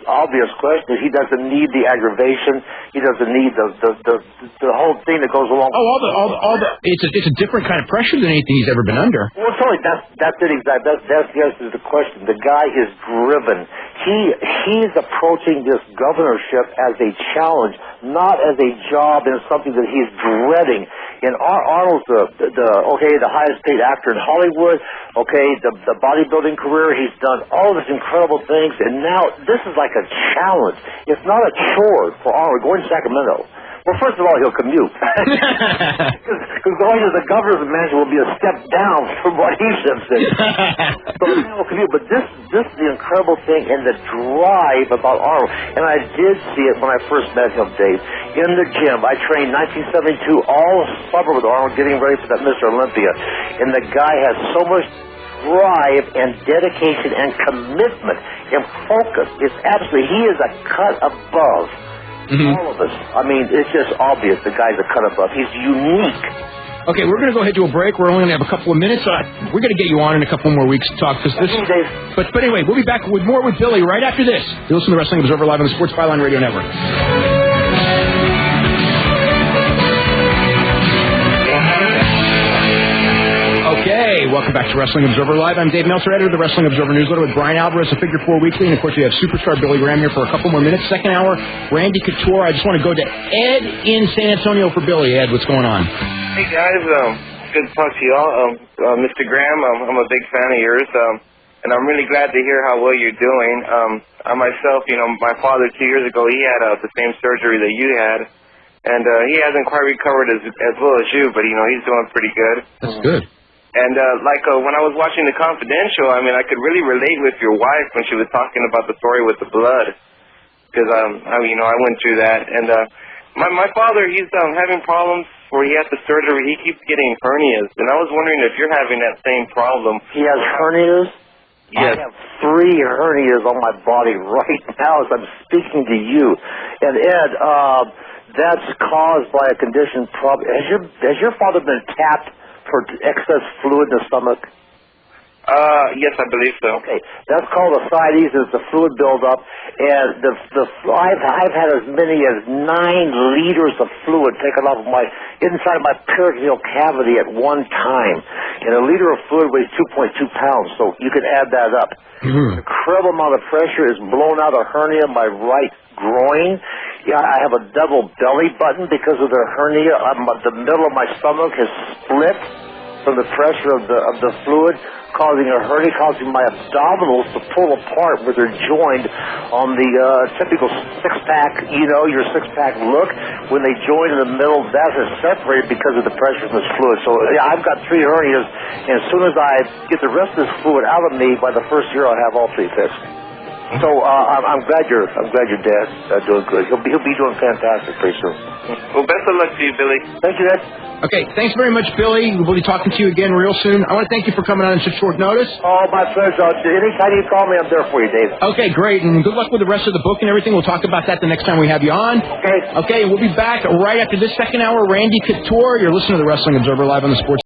obvious question. He doesn't need the aggravation. He doesn't need the whole thing that goes along. Oh, it's a different kind of pressure than anything he's ever been under. Well, totally. That's it exactly. That's the answer to the question. The guy is driven. He's approaching this governorship as a challenge, not as a job and something that he's dreading. And Arnold's the highest paid actor in Hollywood. Okay, the bodybuilding career. He's done all these incredible things, and now this is like a challenge. It's not a chore for Arnold going to Sacramento. Well, first of all, he'll commute. Because going to the governor's mansion will be a step down from what he lives in. So he'll commute. But this is the incredible thing and the drive about Arnold. And I did see it when I first met him, Dave. In the gym, I trained 1972 all summer with Arnold, getting ready for that Mr. Olympia. And the guy has so much drive and dedication and commitment and focus. It's absolutely, he is a cut above all of us. I mean, it's just obvious the guy's a cut above. He's unique. Okay, we're going to go ahead to a break. We're only going to have a couple of minutes. We're going to get you on in a couple more weeks to talk. But anyway, we'll be back with more with Billy right after this. You listen to Wrestling Observer Live on the Sports Byline Radio Network. Okay, welcome back to Wrestling Observer Live. I'm Dave Meltzer, editor of the Wrestling Observer newsletter with Bryan Alvarez of Figure 4 Weekly. And, of course, we have superstar Billy Graham here for a couple more minutes. Second hour, Randy Couture. I just want to go to Ed in San Antonio for Billy. Ed, what's going on? Hey, guys. Good to talk to you all. Mr. Graham, I'm a big fan of yours, and I'm really glad to hear how well you're doing. I myself, my father 2 years ago, he had the same surgery that you had, and he hasn't quite recovered as well as you, but, he's doing pretty good. That's good. And when I was watching The Confidential, I mean, I could really relate with your wife when she was talking about the story with the blood, because I went through that. And my father, he's having problems where he had the surgery. He keeps getting hernias, and I was wondering if you're having that same problem. He has hernias. Yes. I have 3 hernias on my body right now as I'm speaking to you. And Ed, that's caused by a condition. Has your father been tapped for excess fluid in the stomach? Yes, I believe so. Okay, that's called ascites. It's the fluid buildup, and I've had as many as 9 liters of fluid taken off of inside my peritoneal cavity at one time, and a liter of fluid weighs 2.2 pounds. So you can add that up. An incredible amount of pressure is blown out a hernia in my right groin. Yeah, I have a double belly button because of the hernia. The middle of my stomach has split from the pressure of the fluid, causing a hernia, causing my abdominals to pull apart where they're joined on the typical six-pack, your six-pack look. When they join in the middle, that is separated because of the pressure from this fluid. So yeah, I've got 3 hernias, and as soon as I get the rest of this fluid out of me, by the first year I'll have all 3 fixed. So I'm glad your dad's doing good. He'll be doing fantastic pretty soon. Well, best of luck to you, Billy. Thank you, Dad. Okay, thanks very much, Billy. We'll be talking to you again real soon. I want to thank you for coming on such short notice. Oh, my pleasure. Anytime you call me, I'm there for you, Dave. Okay, great, and good luck with the rest of the book and everything. We'll talk about that the next time we have you on. Okay, we'll be back right after this second hour. Randy Couture, you're listening to the Wrestling Observer live on the Sports.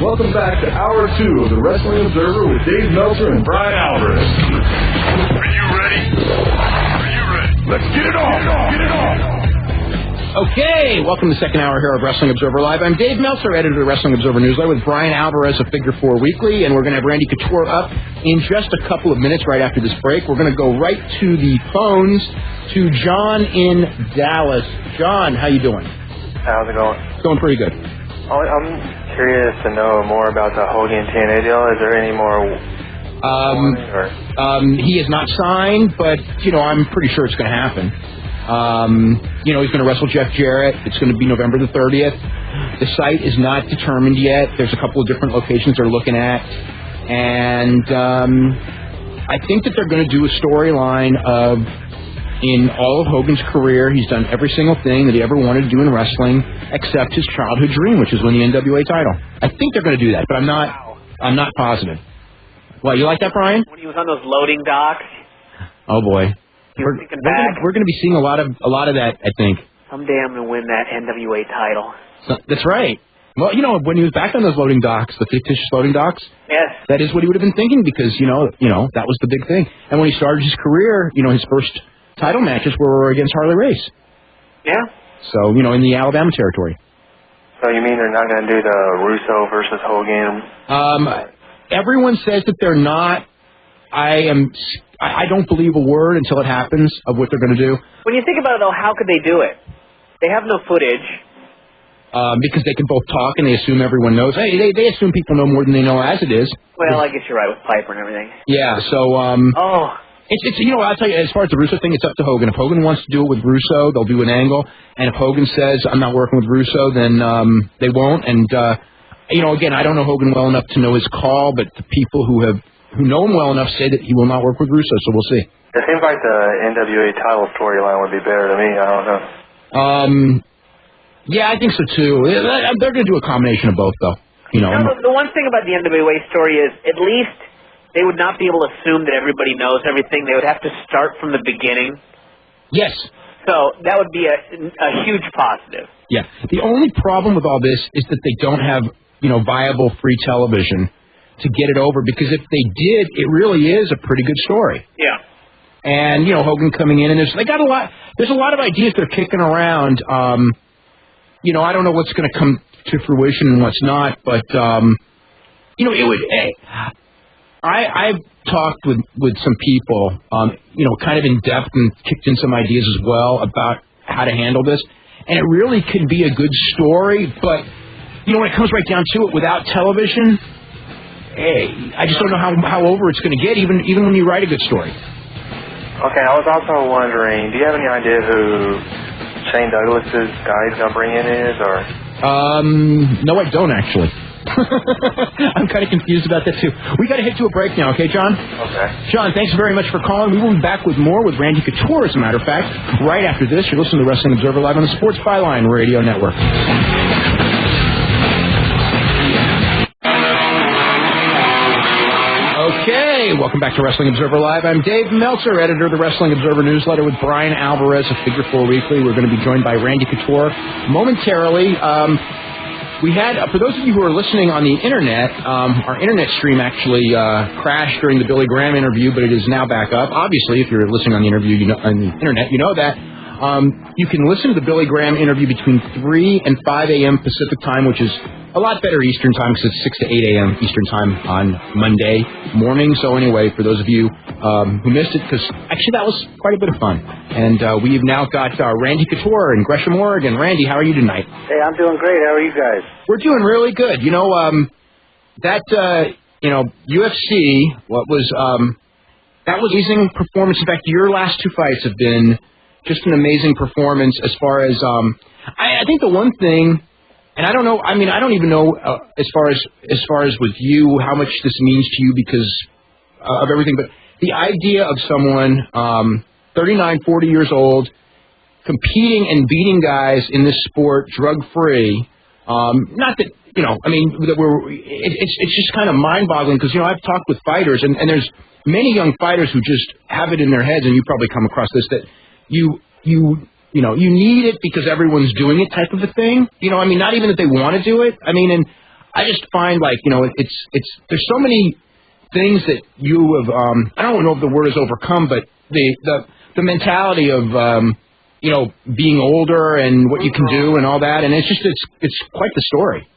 Welcome back to Hour 2 of the Wrestling Observer with Dave Meltzer and Bryan Alvarez. Are you ready? Are you ready? Let's get it on! Get it on! Okay, welcome to the second hour here of Wrestling Observer Live. I'm Dave Meltzer, editor of the Wrestling Observer Newsletter, with Bryan Alvarez of Figure 4 Weekly, and we're going to have Randy Couture up in just a couple of minutes right after this break. We're going to go right to the phones to John in Dallas. John, how you doing? How's it going? Going pretty good. I'm curious to know more about the Hogan TNA deal. Is there any more? He is not signed, but, I'm pretty sure it's going to happen. He's going to wrestle Jeff Jarrett. It's going to be November the 30th. The site is not determined yet. There's a couple of different locations they're looking at. And I think that they're going to do a storyline of, in all of Hogan's career, he's done every single thing that he ever wanted to do in wrestling, except his childhood dream, which is win the NWA title. I think they're going to do that, but I'm not positive. Well, you like that, Bryan? When he was on those loading docks. Oh boy, we're going to be seeing a lot of that, I think. Someday I'm going to win that NWA title. That's right. Well, when he was back on those loading docks, the fictitious loading docks, yes, that is what he would have been thinking, because that was the big thing. And when he started his career, his first title matches were against Harley Race. Yeah. So, in the Alabama territory. So you mean they're not going to do the Russo versus Hogan? Everyone says that they're not. I don't believe a word until it happens of what they're going to do. When you think about it, though, how could they do it? They have no footage. Because they can both talk and they assume everyone knows. Hey, they assume people know more than they know as it is. Well, I guess you're right with Piper and everything. Yeah, so... It's I'll tell you, as far as the Russo thing, it's up to Hogan. If Hogan wants to do it with Russo, they'll do an angle. And if Hogan says, I'm not working with Russo, then they won't. And, again, I don't know Hogan well enough to know his call, but the people who know him well enough say that he will not work with Russo, so we'll see. It seems like the NWA title storyline would be better to me. I don't know. Yeah, I think so, too. They're going to do a combination of both, though. The one thing about the NWA story is, at least... they would not be able to assume that everybody knows everything. They would have to start from the beginning. Yes. So that would be a huge positive. Yeah. The only problem with all this is that they don't have, viable free television to get it over, because if they did, it really is a pretty good story. Yeah. And, Hogan coming in, and there's a lot of ideas they're kicking around. I don't know what's going to come to fruition and what's not, but, it would... I've talked with some people, kind of in depth, and kicked in some ideas as well about how to handle this. And it really can be a good story, but, when it comes right down to it, without television, I just don't know how over it's going to get, even when you write a good story. Okay, I was also wondering, do you have any idea who Shane Douglas's guy he's going to bring in is, or? No, I don't, actually. I'm kind of confused about that, too. We got to head to a break now, okay, John? Okay. John, thanks very much for calling. We will be back with more with Randy Couture, as a matter of fact, right after this. You're listening to Wrestling Observer Live on the Sports Byline Radio Network. Okay, welcome back to Wrestling Observer Live. I'm Dave Meltzer, editor of the Wrestling Observer Newsletter, with Bryan Alvarez of Figure 4 Weekly. We're going to be joined by Randy Couture momentarily. We had, for those of you who are listening on the Internet, our Internet stream actually crashed during the Billy Graham interview, but it is now back up. Obviously, if you're listening on the interview, on the Internet, you know that. You can listen to the Billy Graham interview between 3 and 5 a.m. Pacific time, which is a lot better Eastern time because it's 6 to 8 a.m. Eastern time on Monday morning. So anyway, for those of you who missed it, because actually that was quite a bit of fun. And we've now got Randy Couture in Gresham, Oregon. Randy, how are you tonight? Hey, I'm doing great. How are you guys? We're doing really good. You know, UFC, that was an amazing performance. In fact, your last two fights have been just an amazing performance as far as, I think the one thing, and I don't know, I mean, I don't even know as far as with you, how much this means to you because of everything, but the idea of someone 39, 40 years old, competing and beating guys in this sport drug-free, not that, you know, I mean, that it's just kind of mind-boggling because, you know, I've talked with fighters, and there's many young fighters who just have it in their heads, and you probably come across this, that you need it because everyone's doing it type of a thing. You know, I mean, not even that they want to do it. I mean, and I just find, like, you know, there's so many things that you have, I don't know if the word is overcome, but the mentality of, you know, being older and what you can do and all that, and it's quite the story.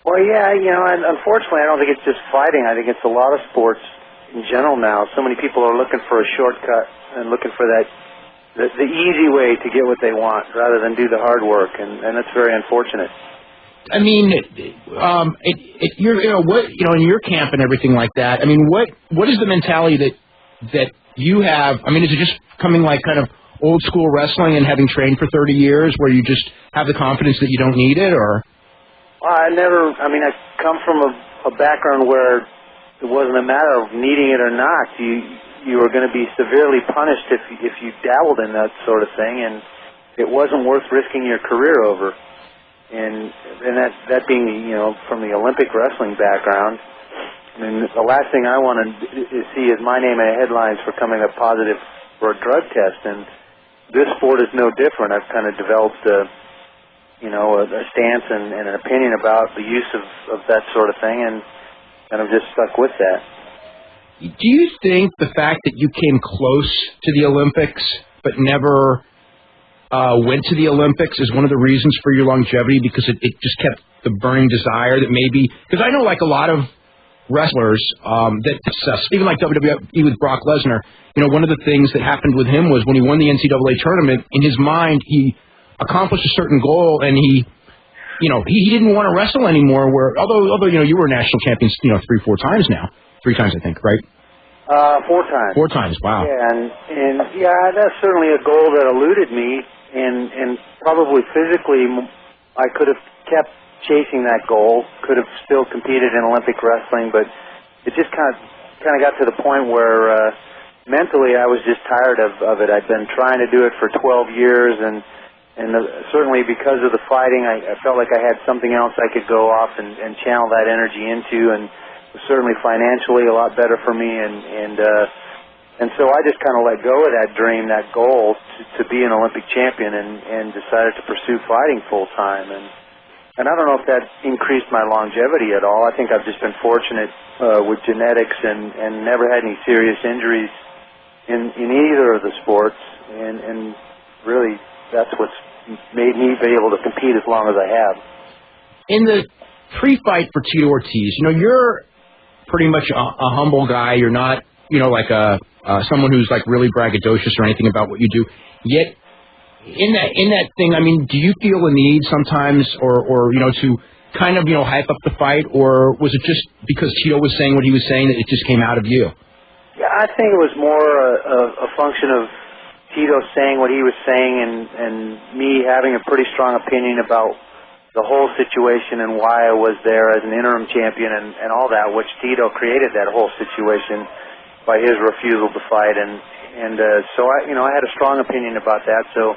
Well, yeah, you know, and unfortunately, I don't think it's just fighting. I think it's a lot of sports in general now. So many people are looking for a shortcut and looking for that the easy way to get what they want rather than do the hard work, and that's very unfortunate. I mean, you're, you know, what, you know, in your camp and everything like that. I mean, what is the mentality that you have? I mean, is it just coming like kind of old school wrestling and having trained for 30 years, where you just have the confidence that you don't need it, or? I come from a background where it wasn't a matter of needing it or not. You were going to be severely punished if you dabbled in that sort of thing, and it wasn't worth risking your career over. And that being, you know, from the Olympic wrestling background, I mean, the last thing I want to see is my name in headlines for coming up positive for a drug test, and this sport is no different. I've kind of developed a stance and an opinion about the use of that sort of thing, and I'm just stuck with that. Do you think the fact that you came close to the Olympics but never went to the Olympics is one of the reasons for your longevity, because it just kept the burning desire that maybe, because I know like a lot of wrestlers even like WWE with Brock Lesnar, you know, one of the things that happened with him was when he won the NCAA tournament, in his mind he accomplished a certain goal, and he didn't want to wrestle anymore. Although you know, you were national champion, you know, 3-4 times now. 3 times, I think, right? 4 times. 4 times, wow. Yeah, and yeah, that's certainly a goal that eluded me, and probably physically I could have kept chasing that goal, could have still competed in Olympic wrestling, but it just kind of got to the point where mentally I was just tired of it. I'd been trying to do it for 12 years, and certainly because of the fighting, I felt like I had something else I could go off and channel that energy into, and certainly financially a lot better for me, and so I just kind of let go of that dream, that goal to be an Olympic champion, and decided to pursue fighting full time, and I don't know if that increased my longevity at all. I think I've just been fortunate with genetics and never had any serious injuries in either of the sports, and really that's what's made me be able to compete as long as I have. In the pre-fight for Tito Ortiz, you know, you're pretty much a humble guy. You're not, you know, like someone who's like really braggadocious or anything about what you do. Yet, in that thing, I mean, do you feel the need sometimes, or you know, to kind of, you know, hype up the fight, or was it just because Tito was saying what he was saying that it just came out of you? Yeah, I think it was more a function of Tito saying what he was saying, and me having a pretty strong opinion about the whole situation and why I was there as an interim champion and all that, which Tito created that whole situation by his refusal to fight, and so I had a strong opinion about that, so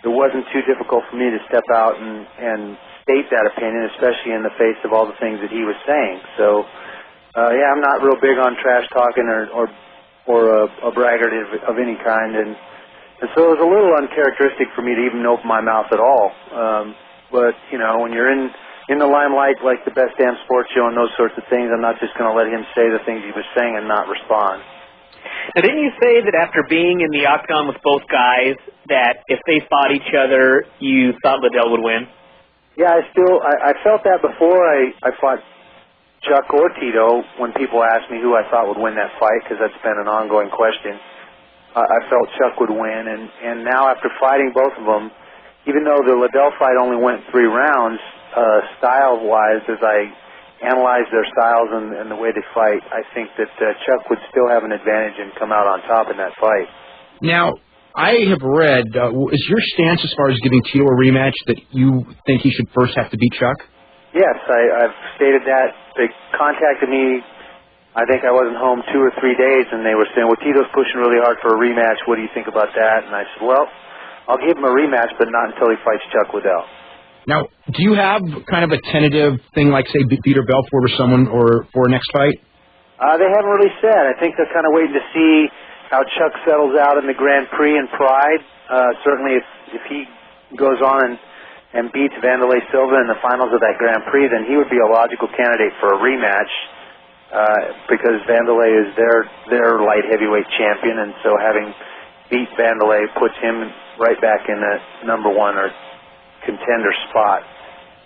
it wasn't too difficult for me to step out and state that opinion, especially in the face of all the things that he was saying. So yeah, I'm not real big on trash talking or a braggart of any kind, and so it was a little uncharacteristic for me to even open my mouth at all. But, you know, when you're in the limelight like the Best Damn Sports Show and those sorts of things, I'm not just going to let him say the things he was saying and not respond. Now, didn't you say that after being in the octagon with both guys, that if they fought each other, you thought Liddell would win? Yeah, I felt that before I fought Chuck or Tito when people asked me who I thought would win that fight, because that's been an ongoing question. I felt Chuck would win, and now after fighting both of them, even though the Liddell fight only went 3 rounds, style-wise, as I analyze their styles and the way they fight, I think that Chuck would still have an advantage and come out on top in that fight. Now, I have read, is your stance as far as giving Tito a rematch that you think he should first have to beat Chuck? Yes, I've stated that. They contacted me, I think I wasn't home 2 or 3 days, and they were saying, well, Tito's pushing really hard for a rematch. What do you think about that? And I said, well, I'll give him a rematch, but not until he fights Chuck Liddell. Now, do you have kind of a tentative thing like, say, Peter Belfort or someone for a next fight? They haven't really said. I think they're kind of waiting to see how Chuck settles out in the Grand Prix and Pride. Certainly, if he goes on and beats Wanderlei Silva in the finals of that Grand Prix, then he would be a logical candidate for a rematch because Wanderlei is their light heavyweight champion, and so having beat Wanderlei puts him right back in the #1 or contender spot.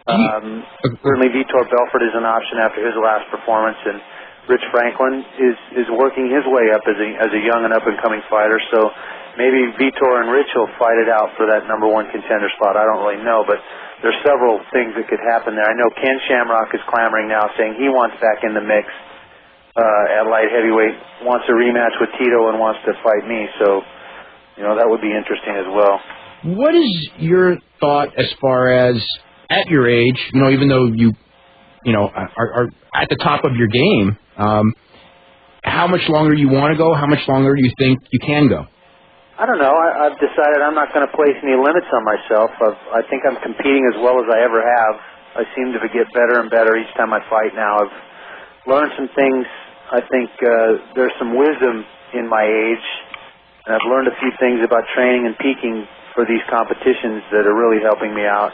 Certainly Vitor Belfort is an option after his last performance, and Rich Franklin is working his way up as a young and up-and-coming fighter, so maybe Vitor and Rich will fight it out for that #1 contender spot. I don't really know, but there's several things that could happen there. I know Ken Shamrock is clamoring now, saying he wants back in the mix at light heavyweight, wants a rematch with Tito and wants to fight me, so that would be interesting as well. What is your thought as far as, at your age, even though you are at the top of your game, how much longer you want to go, how much longer you think you can go? I don't know. I've decided I'm not going to place any limits on myself. I think I'm competing as well as I ever have. I seem to get better and better each time I fight now. I've learned some things. I think there's some wisdom in my age, and I've learned a few things about training and peaking for these competitions that are really helping me out.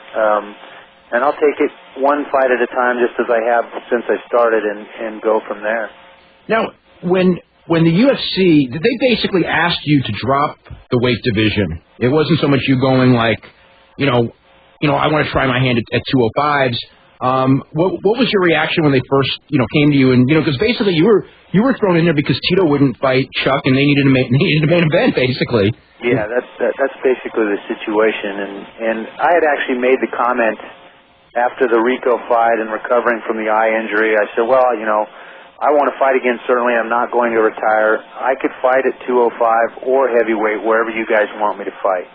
And I'll take it one fight at a time, just as I have since I started, and go from there. Now, when the UFC, they basically asked you to drop the weight division. It wasn't so much you going like, I want to try my hand at 205s. What was your reaction when they first, came to you? And because basically you were thrown in there because Tito wouldn't fight Chuck, and they needed a main event, basically. Yeah, that's basically the situation. And I had actually made the comment after the Rico fight and recovering from the eye injury. I said, well, I want to fight again. Certainly, I'm not going to retire. I could fight at 205 or heavyweight, wherever you guys want me to fight.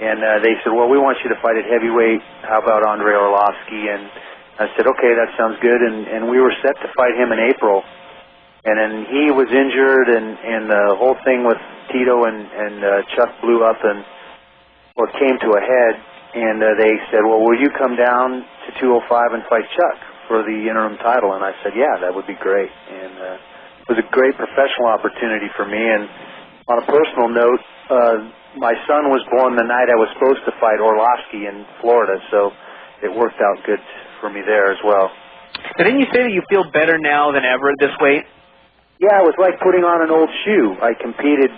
And they said, well, we want you to fight at heavyweight. How about Andrei Arlovsky? And I said, okay, that sounds good. And we were set to fight him in April. And then he was injured, and the whole thing with Tito and Chuck blew up and came to a head. And they said, well, will you come down to 205 and fight Chuck for the interim title? And I said, yeah, that would be great. And it was a great professional opportunity for me. And on a personal note, my son was born the night I was supposed to fight Arlovsky in Florida, so it worked out good for me there as well. And didn't you say that you feel better now than ever at this weight? Yeah, it was like putting on an old shoe. I competed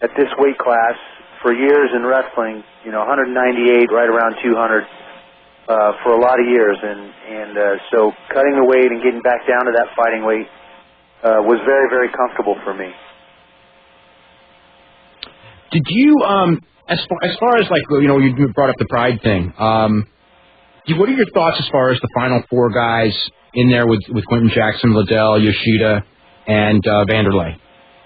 at this weight class for years in wrestling, 198, right around 200, for a lot of years. And so cutting the weight and getting back down to that fighting weight was very, very comfortable for me. Did you, as far as you brought up the Pride thing, what are your thoughts as far as the final 4 guys in there with Quentin Jackson, Liddell, Yoshida, and Wanderlei?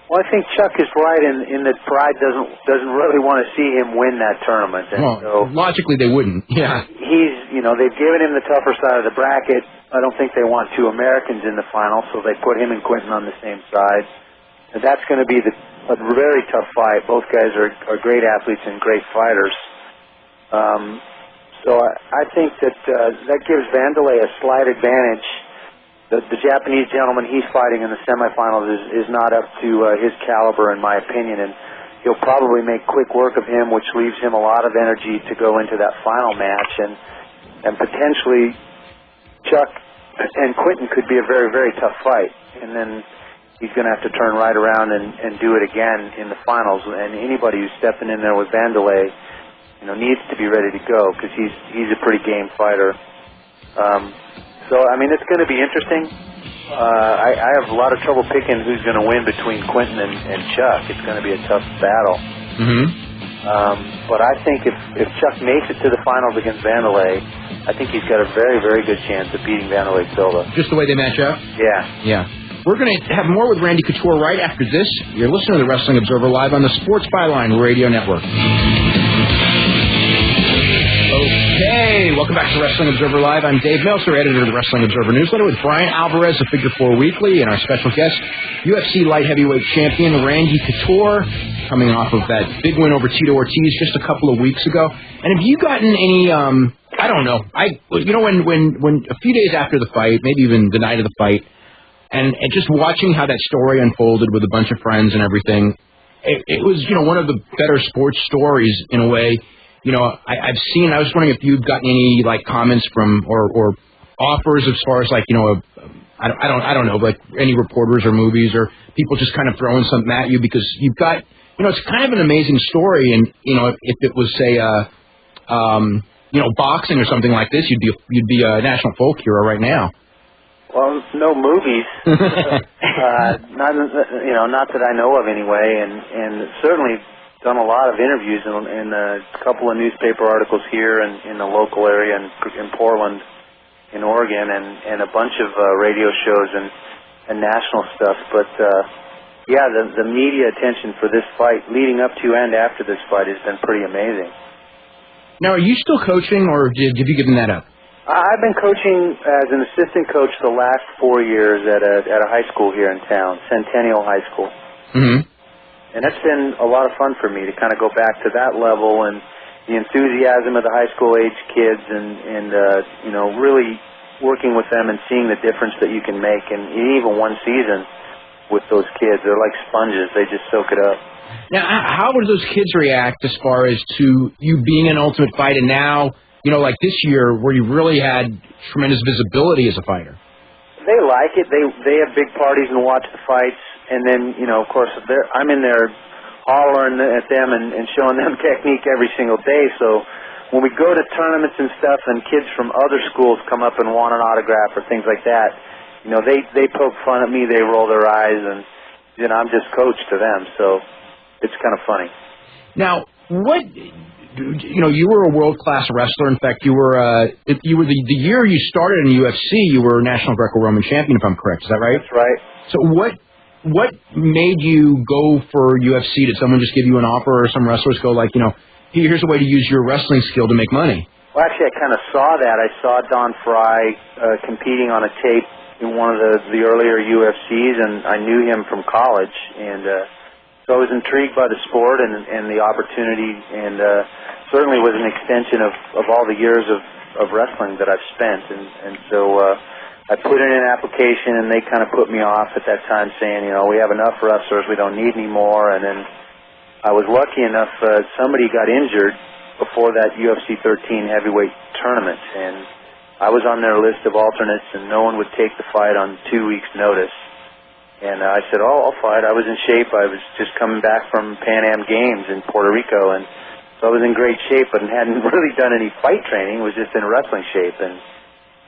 Well, I think Chuck is right in that Pride doesn't really want to see him win that tournament. And well, so logically they wouldn't. Yeah. He's, they've given him the tougher side of the bracket. I don't think they want 2 Americans in the final, so they put him and Quentin on the same side. And that's going to be a very tough fight. Both guys are great athletes and great fighters. So I think that gives Wanderlei a slight advantage. The Japanese gentleman he's fighting in the semifinals is not up to his caliber, in my opinion, and he'll probably make quick work of him, which leaves him a lot of energy to go into that final match, and potentially Chuck and Quentin could be a very, very tough fight. And then he's going to have to turn right around and do it again in the finals. And anybody who's stepping in there with Vanderlei, needs to be ready to go because he's a pretty game fighter. So, I mean, it's going to be interesting. I have a lot of trouble picking who's going to win between Quentin and Chuck. It's going to be a tough battle. But I think if Chuck makes it to the finals against Vanderlei, I think he's got a very, very good chance of beating Vanderlei Silva. Just the way they match up? Yeah. We're going to have more with Randy Couture right after this. You're listening to the Wrestling Observer Live on the Sports Byline Radio Network. Okay, welcome back to Wrestling Observer Live. I'm Dave Meltzer, editor of the Wrestling Observer Newsletter, with Bryan Alvarez of Figure 4 Weekly, and our special guest, UFC light heavyweight champion Randy Couture, coming off of that big win over Tito Ortiz just a couple of weeks ago. And have you gotten any, I don't know, when a few days after the fight, maybe even the night of the fight, and just watching how that story unfolded with a bunch of friends and everything, it was, one of the better sports stories in a way. I've seen. I was wondering if you've gotten any comments from or offers as far as I don't know, any reporters or movies or people just kind of throwing something at you because you've got it's kind of an amazing story, and if it was say boxing or something like this, you'd be a national folk hero right now. Well, no movies, not that I know of anyway, and certainly done a lot of interviews in a couple of newspaper articles here in the local area in Portland, in Oregon, and a bunch of radio shows and national stuff. But the media attention for this fight, leading up to and after this fight, has been pretty amazing. Now, are you still coaching, or have you given that up? I've been coaching as an assistant coach the last 4 years at a high school here in town, Centennial High School. And that's been a lot of fun for me to kind of go back to that level and the enthusiasm of the high school age kids and really working with them and seeing the difference that you can make in even one season with those kids. They're like sponges. They just soak it up. Now, how would those kids react as far as to you being an Ultimate Fight and now, like this year where you really had tremendous visibility as a fighter? They like it. They have big parties and watch the fights. And then, of course, I'm in there hollering at them and showing them technique every single day. So when we go to tournaments and stuff and kids from other schools come up and want an autograph or things like that, they poke fun at me, they roll their eyes, and I'm just coach to them. So it's kind of funny. Now, you were a world-class wrestler. In fact, you were the year you started in UFC, you were National Greco-Roman champion, if I'm correct. Is that right? That's right. So what made you go for UFC? Did someone just give you an offer, or some wrestlers go here's a way to use your wrestling skill to make money? Well, actually, I kind of saw that. I saw Don Fry competing on a tape in one of the earlier UFCs, and I knew him from college, and so I was intrigued by the sport and the opportunity, and certainly was an extension of all the years of wrestling that I've spent, and so I put in an application, and they kind of put me off at that time, saying, we have enough wrestlers, we don't need any more. And then I was lucky enough, somebody got injured before that UFC 13 heavyweight tournament, and I was on their list of alternates, and no one would take the fight on 2 weeks' notice. And I said, I'll fight. I was in shape. I was just coming back from Pan Am Games in Puerto Rico, and so I was in great shape, but hadn't really done any fight training, was just in wrestling shape, and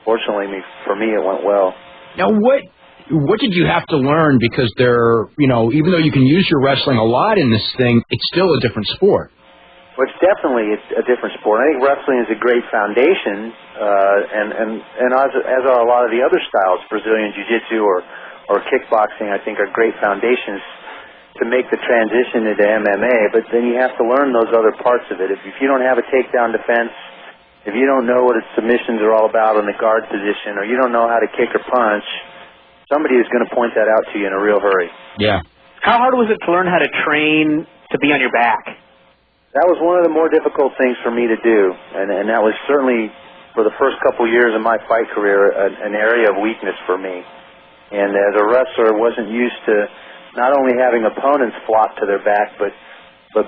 fortunately, for me, it went well. Now, what did you have to learn? Because even though you can use your wrestling a lot in this thing, it's still a different sport. Well, it's definitely a different sport. I think wrestling is a great foundation, and as are a lot of the other styles, Brazilian Jiu-Jitsu or kickboxing, I think are great foundations to make the transition into MMA. But then you have to learn those other parts of it. If you don't have a takedown defense, if you don't know what its submissions are all about in the guard position, or you don't know how to kick or punch, somebody is going to point that out to you in a real hurry. Yeah. How hard was it to learn how to train to be on your back? That was one of the more difficult things for me to do, and that was certainly, for the first couple years of my fight career, an area of weakness for me. And as a wrestler, wasn't used to not only having opponents flop to their back, but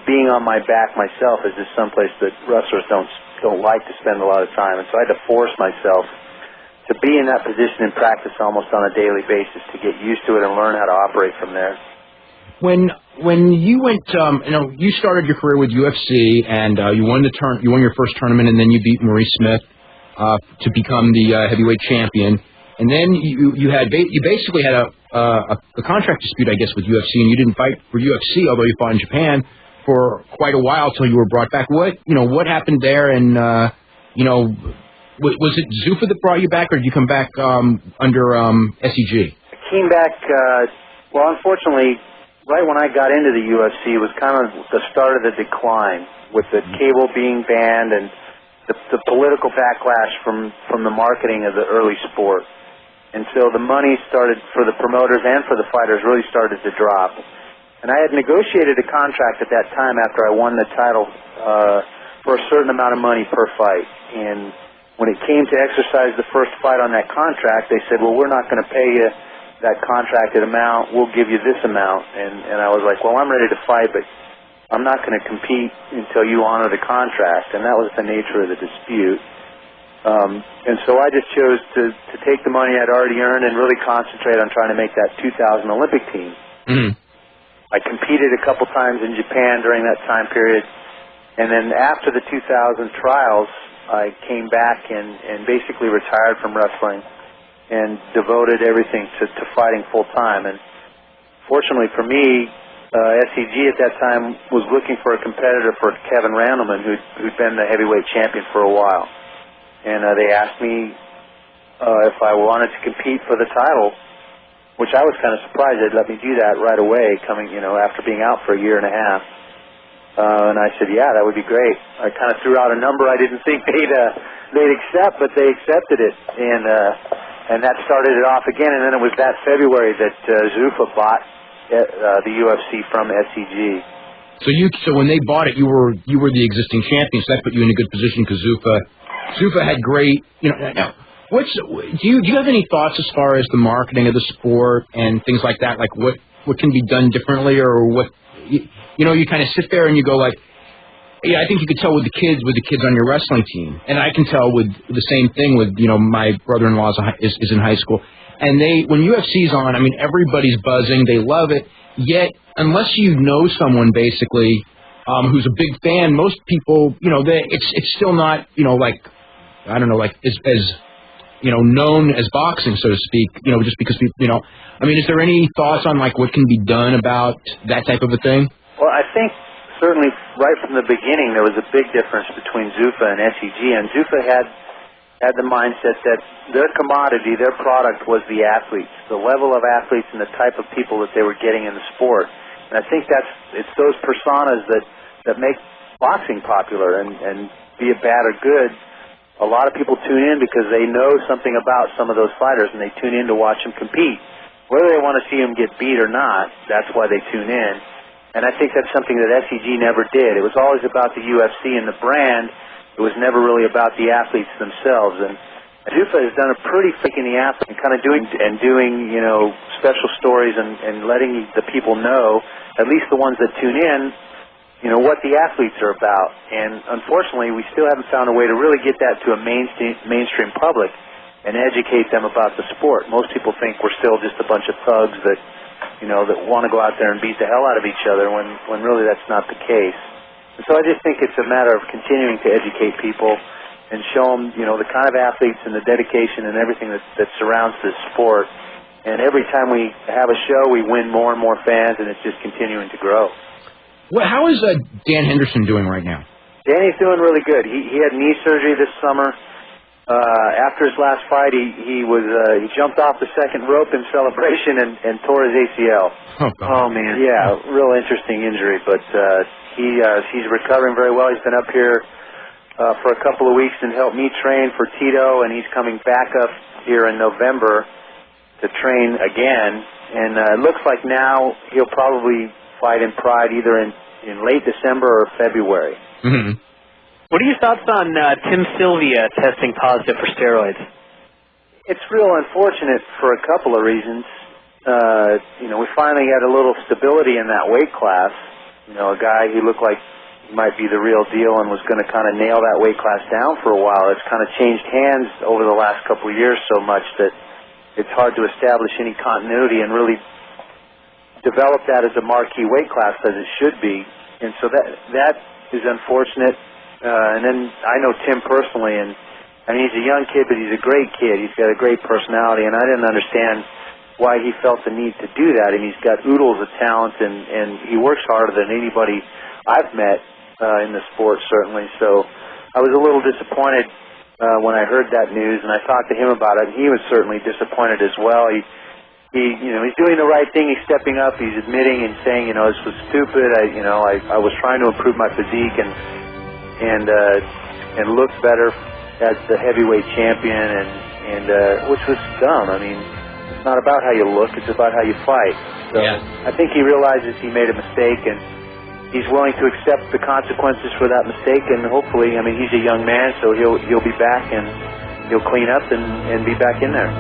being on my back myself is just someplace that wrestlers don't like to spend a lot of time. And so I had to force myself to be in that position and practice almost on a daily basis to get used to it and learn how to operate from there. When you went, you started your career with UFC and you won your first tournament, and then you beat Maurice Smith to become the heavyweight champion, and then you basically had a contract dispute, I guess, with UFC, and you didn't fight for UFC, although you fought in Japan for quite a while till you were brought back. What happened there, and was it Zuffa that brought you back, or did you come back under SEG? I came back, unfortunately, right when I got into the UFC was kind of the start of the decline, with the cable being banned and the political backlash from the marketing of the early sport. And so the money started, for the promoters and for the fighters, really started to drop. And I had negotiated a contract at that time after I won the title for a certain amount of money per fight. And when it came to exercise the first fight on that contract, they said, well, we're not going to pay you that contracted amount, we'll give you this amount. And I was like, well, I'm ready to fight, but I'm not going to compete until you honor the contract. And that was the nature of the dispute. And so I just chose to take the money I'd already earned and really concentrate on trying to make that 2000 Olympic team. Mm-hmm. I competed a couple times in Japan during that time period, and then after the 2000 trials, I came back and basically retired from wrestling and devoted everything to fighting full time. And fortunately for me, SEG at that time was looking for a competitor for Kevin Randleman, who'd been the heavyweight champion for a while. And they asked me if I wanted to compete for the title, which I was kind of surprised they'd let me do that right away, after being out for a year and a half. And I said, yeah, that would be great. I kind of threw out a number I didn't think they'd accept, but they accepted it. And that started it off again. And then it was that February that Zuffa bought the UFC from SEG. So when they bought it, you were the existing champion, so that put you in a good position because Zuffa had great, Now, do you have any thoughts as far as the marketing of the sport and things like that? Like what can be done differently, or what you kind of sit there and you go like, yeah, I think you could tell with the kids on your wrestling team, and I can tell with the same thing with my brother-in-law is in high school, and when UFC's on, I mean everybody's buzzing, they love it. Yet unless you know someone basically who's a big fan, most people it's still not as known as boxing, so to speak, just because people, I mean, is there any thoughts on, like, what can be done about that type of a thing? Well, I think certainly right from the beginning there was a big difference between Zuffa and SEG, and Zuffa had the mindset that their commodity, their product was the athletes, the level of athletes and the type of people that they were getting in the sport. And I think it's those personas that make boxing popular, and be it bad or good, a lot of people tune in because they know something about some of those fighters, and they tune in to watch them compete. Whether they want to see them get beat or not, that's why they tune in. And I think that's something that SEG never did. It was always about the UFC and the brand. It was never really about the athletes themselves. And Zuffa has done a pretty in the athlete, kind of doing special stories and letting the people know, at least the ones that tune in, what the athletes are about. And unfortunately, we still haven't found a way to really get that to a mainstream public and educate them about the sport. Most people think we're still just a bunch of thugs that want to go out there and beat the hell out of each other when really that's not the case. And so I just think it's a matter of continuing to educate people and show them, the kind of athletes and the dedication and everything that surrounds this sport. And every time we have a show, we win more and more fans, and it's just continuing to grow. Well, how is Dan Henderson doing right now? Danny's doing really good. He had knee surgery this summer. After his last fight, he jumped off the second rope in celebration and tore his ACL. Oh man! Yeah, real interesting injury, but he's recovering very well. He's been up here for a couple of weeks and helped me train for Tito, and he's coming back up here in November to train again. And it looks like now he'll probably fight in Pride either in late December or February. Mm-hmm. What are your thoughts on Tim Sylvia testing positive for steroids? It's real unfortunate for a couple of reasons. We finally had a little stability in that weight class. A guy who looked like might be the real deal and was going to kind of nail that weight class down for a while. It's kind of changed hands over the last couple of years so much that it's hard to establish any continuity and really develop that as a marquee weight class as it should be. And so that is unfortunate. And then I know Tim personally, and I mean, he's a young kid, but he's a great kid. He's got a great personality, and I didn't understand why he felt the need to do that. I mean, he's got oodles of talent, and he works harder than anybody I've met in the sport, certainly. So I was a little disappointed when I heard that news, and I talked to him about it, and he was certainly disappointed as well. He's doing the right thing. He's stepping up. He's admitting and saying, this was stupid. I was trying to improve my physique and look better as the heavyweight champion, and which was dumb. I mean, it's not about how you look. It's about how you fight. So I think he realizes he made a mistake, and he's willing to accept the consequences for that mistake, and hopefully, I mean, he's a young man, so he'll be back, and he'll clean up and be back in there.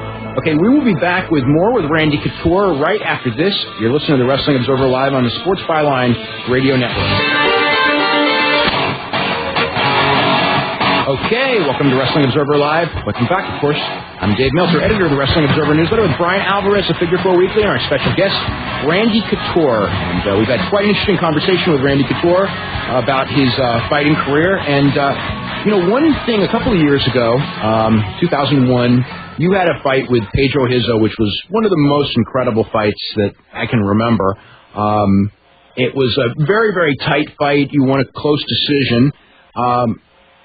Okay, we will be back with more with Randy Couture right after this. You're listening to the Wrestling Observer Live on the Sports Byline Radio Network. Okay, welcome to Wrestling Observer Live. Welcome back, of course. I'm Dave Meltzer, editor of the Wrestling Observer newsletter, with Bryan Alvarez of Figure 4 Weekly, and our special guest, Randy Couture. And we've had quite an interesting conversation with Randy Couture about his fighting career. And, one thing, a couple of years ago, 2001, you had a fight with Pedro Hizzo, which was one of the most incredible fights that I can remember. It was a very, very tight fight. You won a close decision.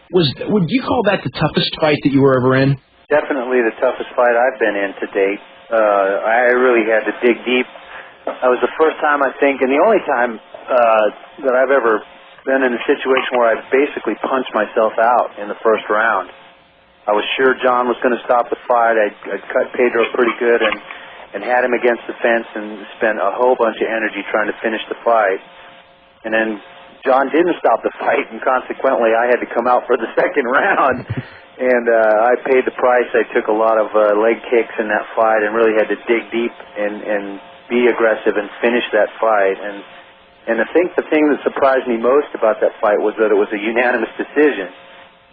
Would you call that the toughest fight that you were ever in? Definitely the toughest fight I've been in to date. I really had to dig deep. That was the first time, I think, and the only time that I've ever been in a situation where I basically punched myself out in the first round. I was sure John was going to stop the fight. I'd cut Pedro pretty good and had him against the fence and spent a whole bunch of energy trying to finish the fight. And then John didn't stop the fight, and consequently I had to come out for the second round. And I paid the price. I took a lot of leg kicks in that fight and really had to dig deep and be aggressive and finish that fight. And I think the thing that surprised me most about that fight was that it was a unanimous decision.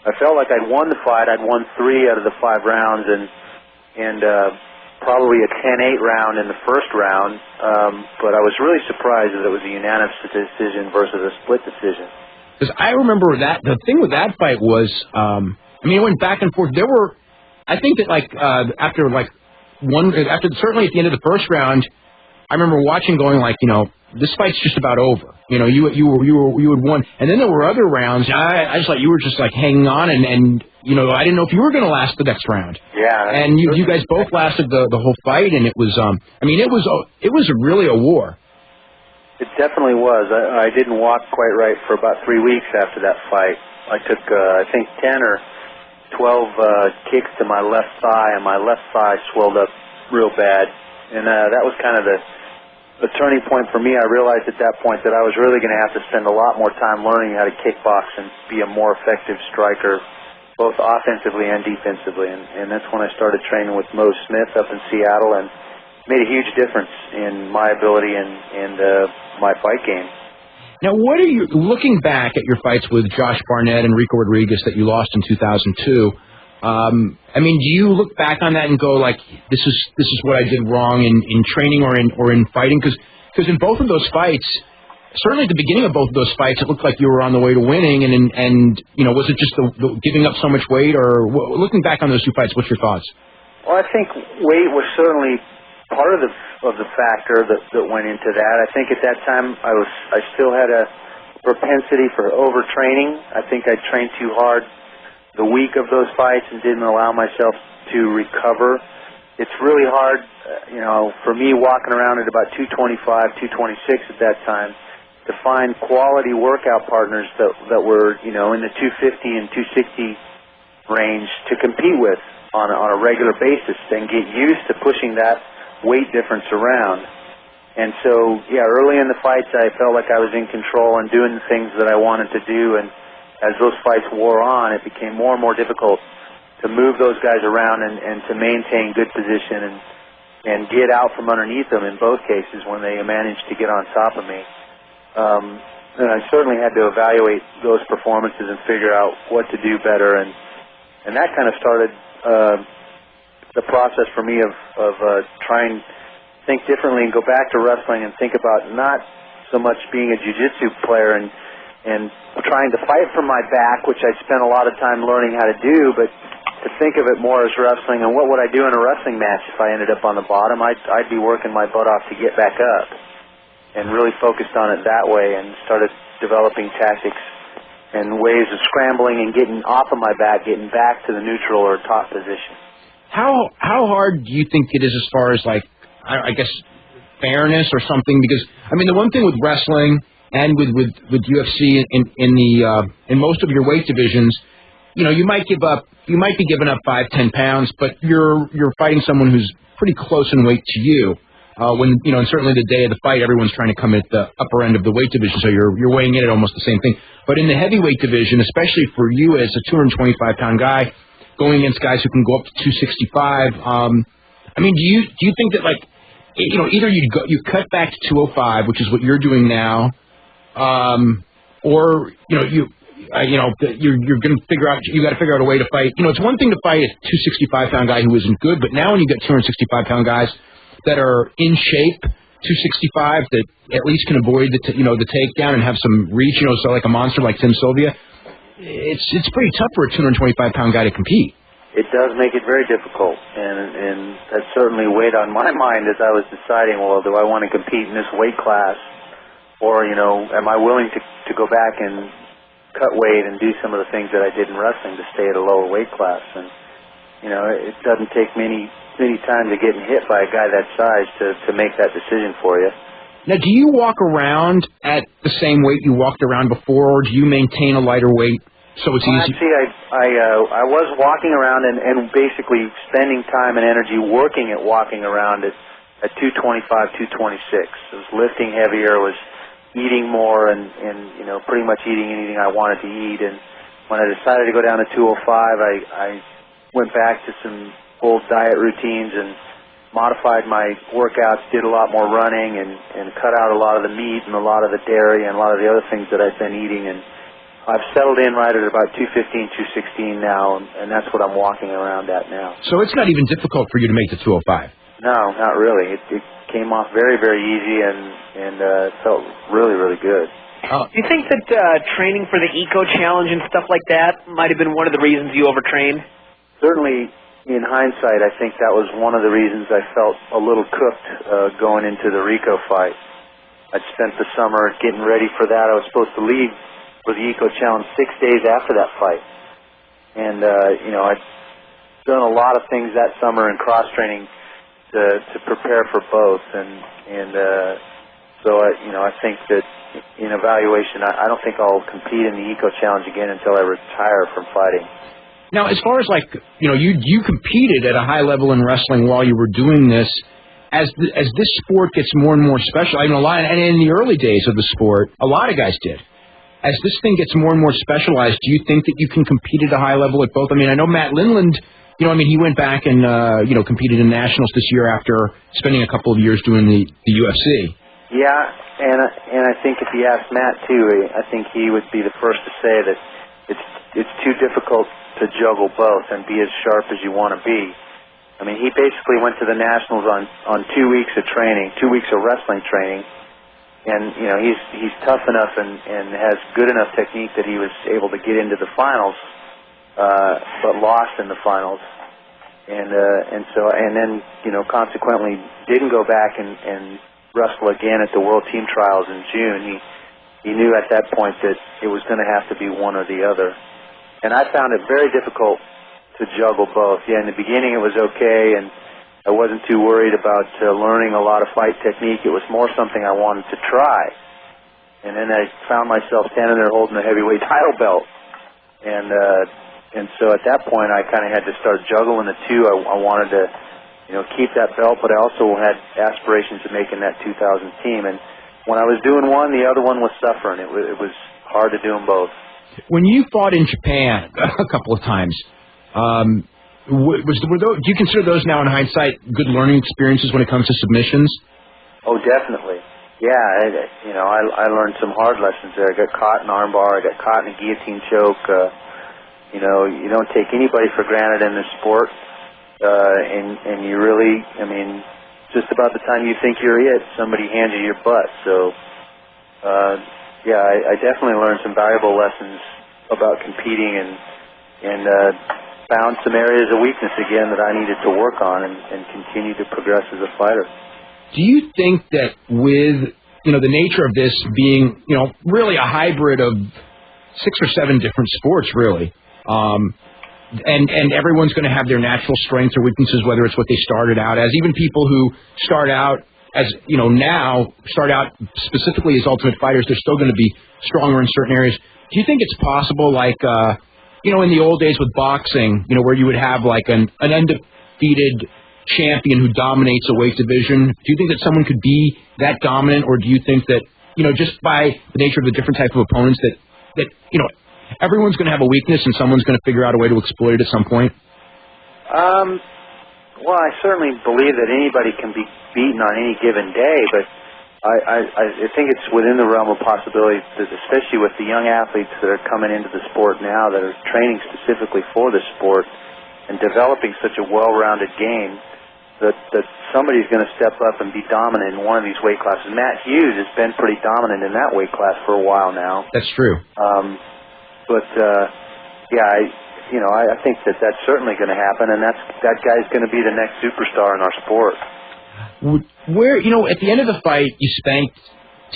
I felt like I'd won the fight. I'd won 3 out of the 5 rounds, and probably a 10-8 round in the first round. But I was really surprised that it was a unanimous decision versus a split decision. Because I remember that the thing with that fight was, it went back and forth. There were, I think that after certainly at the end of the first round, I remember watching, going this fight's just about over. You had won, and then there were other rounds. I just thought you were just hanging on, and I didn't know if you were going to last the next round. Yeah, and you guys both lasted the whole fight, and it was it was really a war. It definitely was. I didn't walk quite right for about 3 weeks after that fight. I took I think 10 or 12 kicks to my left thigh, and my left thigh swelled up real bad, and that was kind of the turning point for me. I realized at that point that I was really going to have to spend a lot more time learning how to kickbox and be a more effective striker, both offensively and defensively. And that's when I started training with Mo Smith up in Seattle, and made a huge difference in my ability and my fight game. Now, what are you, looking back at your fights with Josh Barnett and Rico Rodriguez that you lost in 2002, do you look back on that and go this is what I did wrong in training or in fighting? Because in both of those fights, certainly at the beginning of both of those fights, it looked like you were on the way to winning. And was it just the giving up so much weight? Or looking back on those 2 fights, what's your thoughts? Well, I think weight was certainly part of the factor that went into that. I think at that time I still had a propensity for overtraining. I think I trained too hard the week of those fights and didn't allow myself to recover. It's really hard, for me walking around at about 225, 226 at that time, to find quality workout partners that were, in the 250 and 260 range to compete with on a regular basis and get used to pushing that weight difference around. And so, early in the fights I felt like I was in control and doing the things that I wanted to do, and as those fights wore on, it became more and more difficult to move those guys around and to maintain good position and get out from underneath them in both cases when they managed to get on top of me. I certainly had to evaluate those performances and figure out what to do better, and that kind of started the process for me of trying to think differently and go back to wrestling and think about not so much being a jiu-jitsu player and trying to fight for my back, which I spent a lot of time learning how to do, but to think of it more as wrestling and what would I do in a wrestling match if I ended up on the bottom. I'd be working my butt off to get back up, and really focused on it that way and started developing tactics and ways of scrambling and getting off of my back, getting back to the neutral or top position. How hard do you think it is as far as, like, I guess, fairness or something? Because, I mean, the one thing with wrestling and with UFC in most of your weight divisions, you know, you might be giving up 5-10 pounds, but you're fighting someone who's pretty close in weight to you. When, you know, and certainly the day of the fight, everyone's trying to come at the upper end of the weight division, so you're weighing in at almost the same thing. But in the heavyweight division, especially for you as a 225-pound guy, going against guys who can go up to 265, I mean, do you think that, like, you know, either you cut back to 205, which is what you're doing now, or you're going to figure out, you got to figure out a way to fight. You know, it's one thing to fight a 265-pound guy who isn't good, but now when you get 265-pound guys that are in shape, 265, that at least can avoid the takedown and have some reach, you know, so like a monster like Tim Sylvia, it's pretty tough for a 225-pound guy to compete. It does make it very difficult, and that certainly weighed on my mind as I was deciding, well, do I want to compete in this weight class, or, you know, am I willing to go back and cut weight and do some of the things that I did in wrestling to stay at a lower weight class? And, you know, it doesn't take many times of getting hit by a guy that size to make that decision for you. Now, do you walk around at the same weight you walked around before, or do you maintain a lighter weight so it's easy? Actually, I was walking around and basically spending time and energy working at walking around at 225, 226. I was lifting heavier, was eating more, and you know, pretty much eating anything I wanted to eat. And when I decided to go down to 205, I went back to some old diet routines and modified my workouts, did a lot more running, and cut out a lot of the meat and a lot of the dairy and a lot of the other things that I've been eating. And I've settled in right at about 215, 216 now, and that's what I'm walking around at now. So it's not even difficult for you to make the 205? No, not really. It came off very, very easy, and it felt really, really good. Do you think that training for the Eco Challenge and stuff like that might have been one of the reasons you overtrained? Certainly, in hindsight, I think that was one of the reasons I felt a little cooked going into the Rico fight. I'd spent the summer getting ready for that. I was supposed to leave for the Eco Challenge 6 days after that fight. And, you know, I'd done a lot of things that summer in cross-training to prepare for both. So, I think that in evaluation, I don't think I'll compete in the Eco Challenge again until I retire from fighting. Now, as far as, like, you know, you competed at a high level in wrestling while you were doing this. As this sport gets more and more special, I mean, and in the early days of the sport, a lot of guys did. As this thing gets more and more specialized, do you think that you can compete at a high level at both? I mean, I know Matt Lindland, you know, I mean, he went back and, competed in nationals this year after spending a couple of years doing the UFC. Yeah, and I think if you ask Matt, too, I think he would be the first to say that it's too difficult to juggle both and be as sharp as you want to be. I mean, he basically went to the nationals on 2 weeks of training, 2 weeks of wrestling training. And, you know, he's tough enough and has good enough technique that he was able to get into the finals, but lost in the finals. And then, you know, consequently didn't go back and wrestle again at the World Team Trials in June. He knew at that point that it was going to have to be one or the other. And I found it very difficult to juggle both. Yeah, in the beginning it was okay, and I wasn't too worried about learning a lot of fight technique. It was more something I wanted to try. And then I found myself standing there holding the heavyweight title belt. And so at that point, I kind of had to start juggling the two. I wanted to, you know, keep that belt, but I also had aspirations of making that 2000 team. And when I was doing one, the other one was suffering. It was hard to do them both. When you fought in Japan a couple of times, do you consider those now in hindsight good learning experiences when it comes to submissions? Oh, definitely. I learned some hard lessons there. I got caught in armbar. I got caught in a guillotine choke. You don't take anybody for granted in this sport, and you really, just about the time you think you're it, somebody hands you your butt. So, I definitely learned some valuable lessons about competing and found some areas of weakness again that I needed to work on and continue to progress as a fighter. Do you think that with, the nature of this being, really a hybrid of 6 or 7 different sports, really, and everyone's going to have their natural strengths or weaknesses, whether it's what they started out as, even people who start out as, now start out specifically as ultimate fighters, they're still going to be stronger in certain areas. Do you think it's possible, like, in the old days with boxing, where you would have like an undefeated champion who dominates a weight division? Do you think that someone could be that dominant, or do you think that, just by the nature of the different type of opponents that everyone's going to have a weakness and someone's going to figure out a way to exploit it at some point? Well, I certainly believe that anybody can be beaten on any given day, but I think it's within the realm of possibility, that especially with the young athletes that are coming into the sport now, that are training specifically for the sport and developing such a well-rounded game, that somebody's going to step up and be dominant in one of these weight classes. Matt Hughes has been pretty dominant in that weight class for a while now. That's true. I think that's certainly going to happen, and that guy's going to be the next superstar in our sport. Where, at the end of the fight, you spanked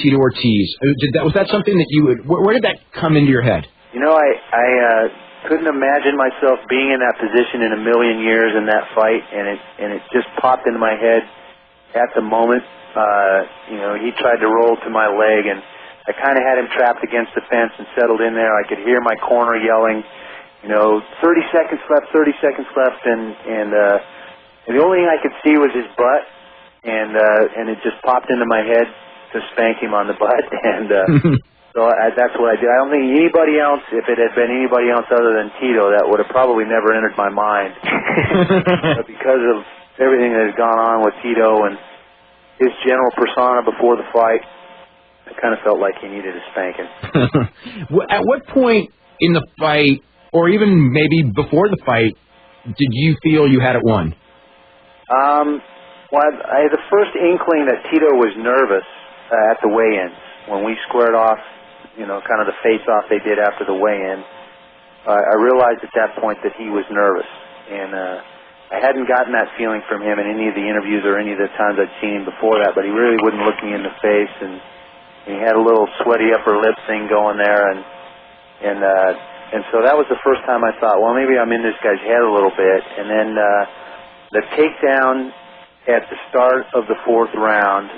Tito Ortiz. Was that something that you would? Where did that come into your head? I couldn't imagine myself being in that position in a million years in that fight, and it just popped into my head at the moment. He tried to roll to my leg, and I kind of had him trapped against the fence and settled in there. I could hear my corner yelling, 30 seconds left, 30 seconds left, and the only thing I could see was his butt, and it just popped into my head to spank him on the butt, and so that's what I did. I don't think anybody else, if it had been anybody else other than Tito, that would have probably never entered my mind. But because of everything that has gone on with Tito and his general persona before the fight, I kind of felt like he needed a spanking. At what point in the fight, or even maybe before the fight, did you feel you had it won? Well, I had the first inkling that Tito was nervous at the weigh-ins. When we squared off, kind of the face-off they did after the weigh-in, I realized at that point that he was nervous. And I hadn't gotten that feeling from him in any of the interviews or any of the times I'd seen him before that, but he really wouldn't look me in the face, and he had a little sweaty upper lip thing going there, and so that was the first time I thought, well, maybe I'm in this guy's head a little bit. And then the takedown at the start of the 4th round,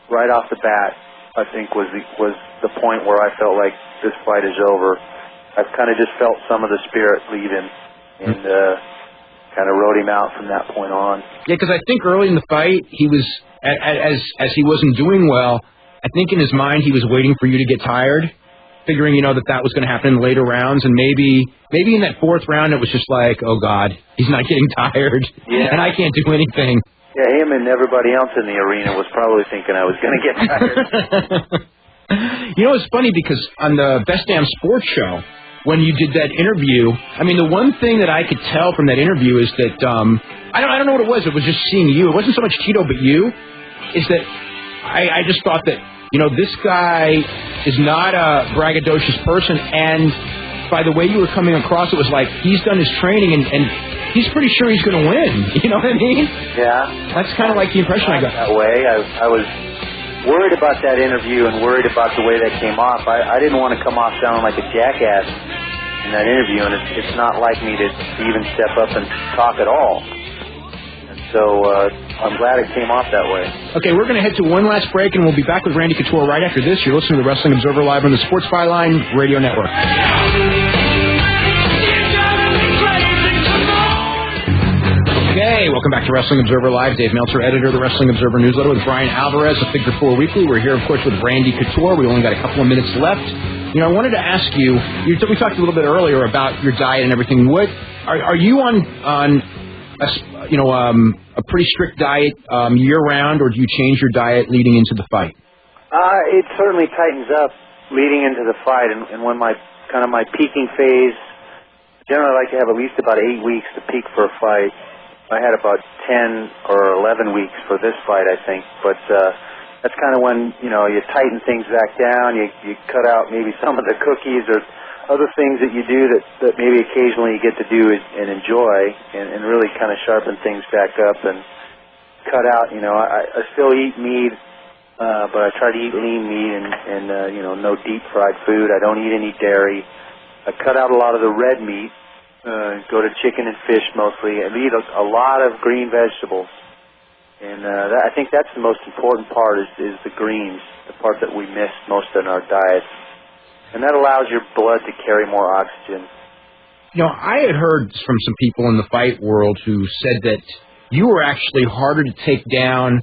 right off the bat, I think was the point where I felt like this fight is over. I kind of just felt some of the spirit leave him, and kind of rode him out from that point on. Yeah, because I think early in the fight, he was, as he wasn't doing well, I think in his mind he was waiting for you to get tired, figuring, that was going to happen in the later rounds, and maybe in that 4th round it was just like, oh God, he's not getting tired, and I can't do anything. Yeah, him and everybody else in the arena was probably thinking I was going to get tired. It's funny because on the Best Damn Sports show, when you did that interview, the one thing that I could tell from that interview is that, I don't know what it was just seeing you. It wasn't so much Tito, but you, is that I just thought that, this guy is not a braggadocious person, and by the way you were coming across, it was like he's done his training, and he's pretty sure he's going to win. You know what I mean? Yeah. That's kind of like the impression I got. That way. I was worried about that interview and worried about the way that came off. I didn't want to come off sounding like a jackass in that interview, and it's not like me to even step up and talk at all. So I'm glad it came off that way. Okay, we're going to head to one last break, and we'll be back with Randy Couture right after this. You're listening to the Wrestling Observer Live on the Sports Byline Radio Network. Okay, welcome back to Wrestling Observer Live. Dave Meltzer, editor of the Wrestling Observer newsletter, with Bryan Alvarez of Figure 4 Weekly. We're here, of course, with Randy Couture. We only got a couple of minutes left. I wanted to ask you, we talked a little bit earlier about your diet and everything. What are you on a pretty strict diet year-round, or do you change your diet leading into the fight? It certainly tightens up leading into the fight, and when my peaking phase, generally I like to have at least about 8 weeks to peak for a fight. I had about 10 or 11 weeks for this fight, I think, but that's kind of when, you tighten things back down, you cut out maybe some of the cookies or other things that you do that maybe occasionally you get to do and enjoy, and really kind of sharpen things back up and cut out, I still eat meat, but I try to eat lean meat and no deep fried food. I don't eat any dairy. I cut out a lot of the red meat, go to chicken and fish mostly, and eat a lot of green vegetables. And I think that's the most important part is the greens, the part that we miss most in our diets. And that allows your blood to carry more oxygen. I had heard from some people in the fight world who said that you were actually harder to take down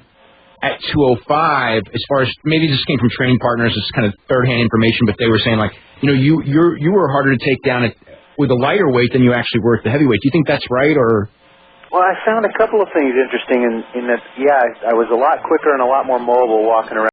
at 205, as far as, maybe this came from training partners, it's kind of third-hand information, but they were saying, you were harder to take down with a lighter weight than you actually were at the heavyweight. Do you think that's right, or? Well, I found a couple of things interesting in that, I was a lot quicker and a lot more mobile walking around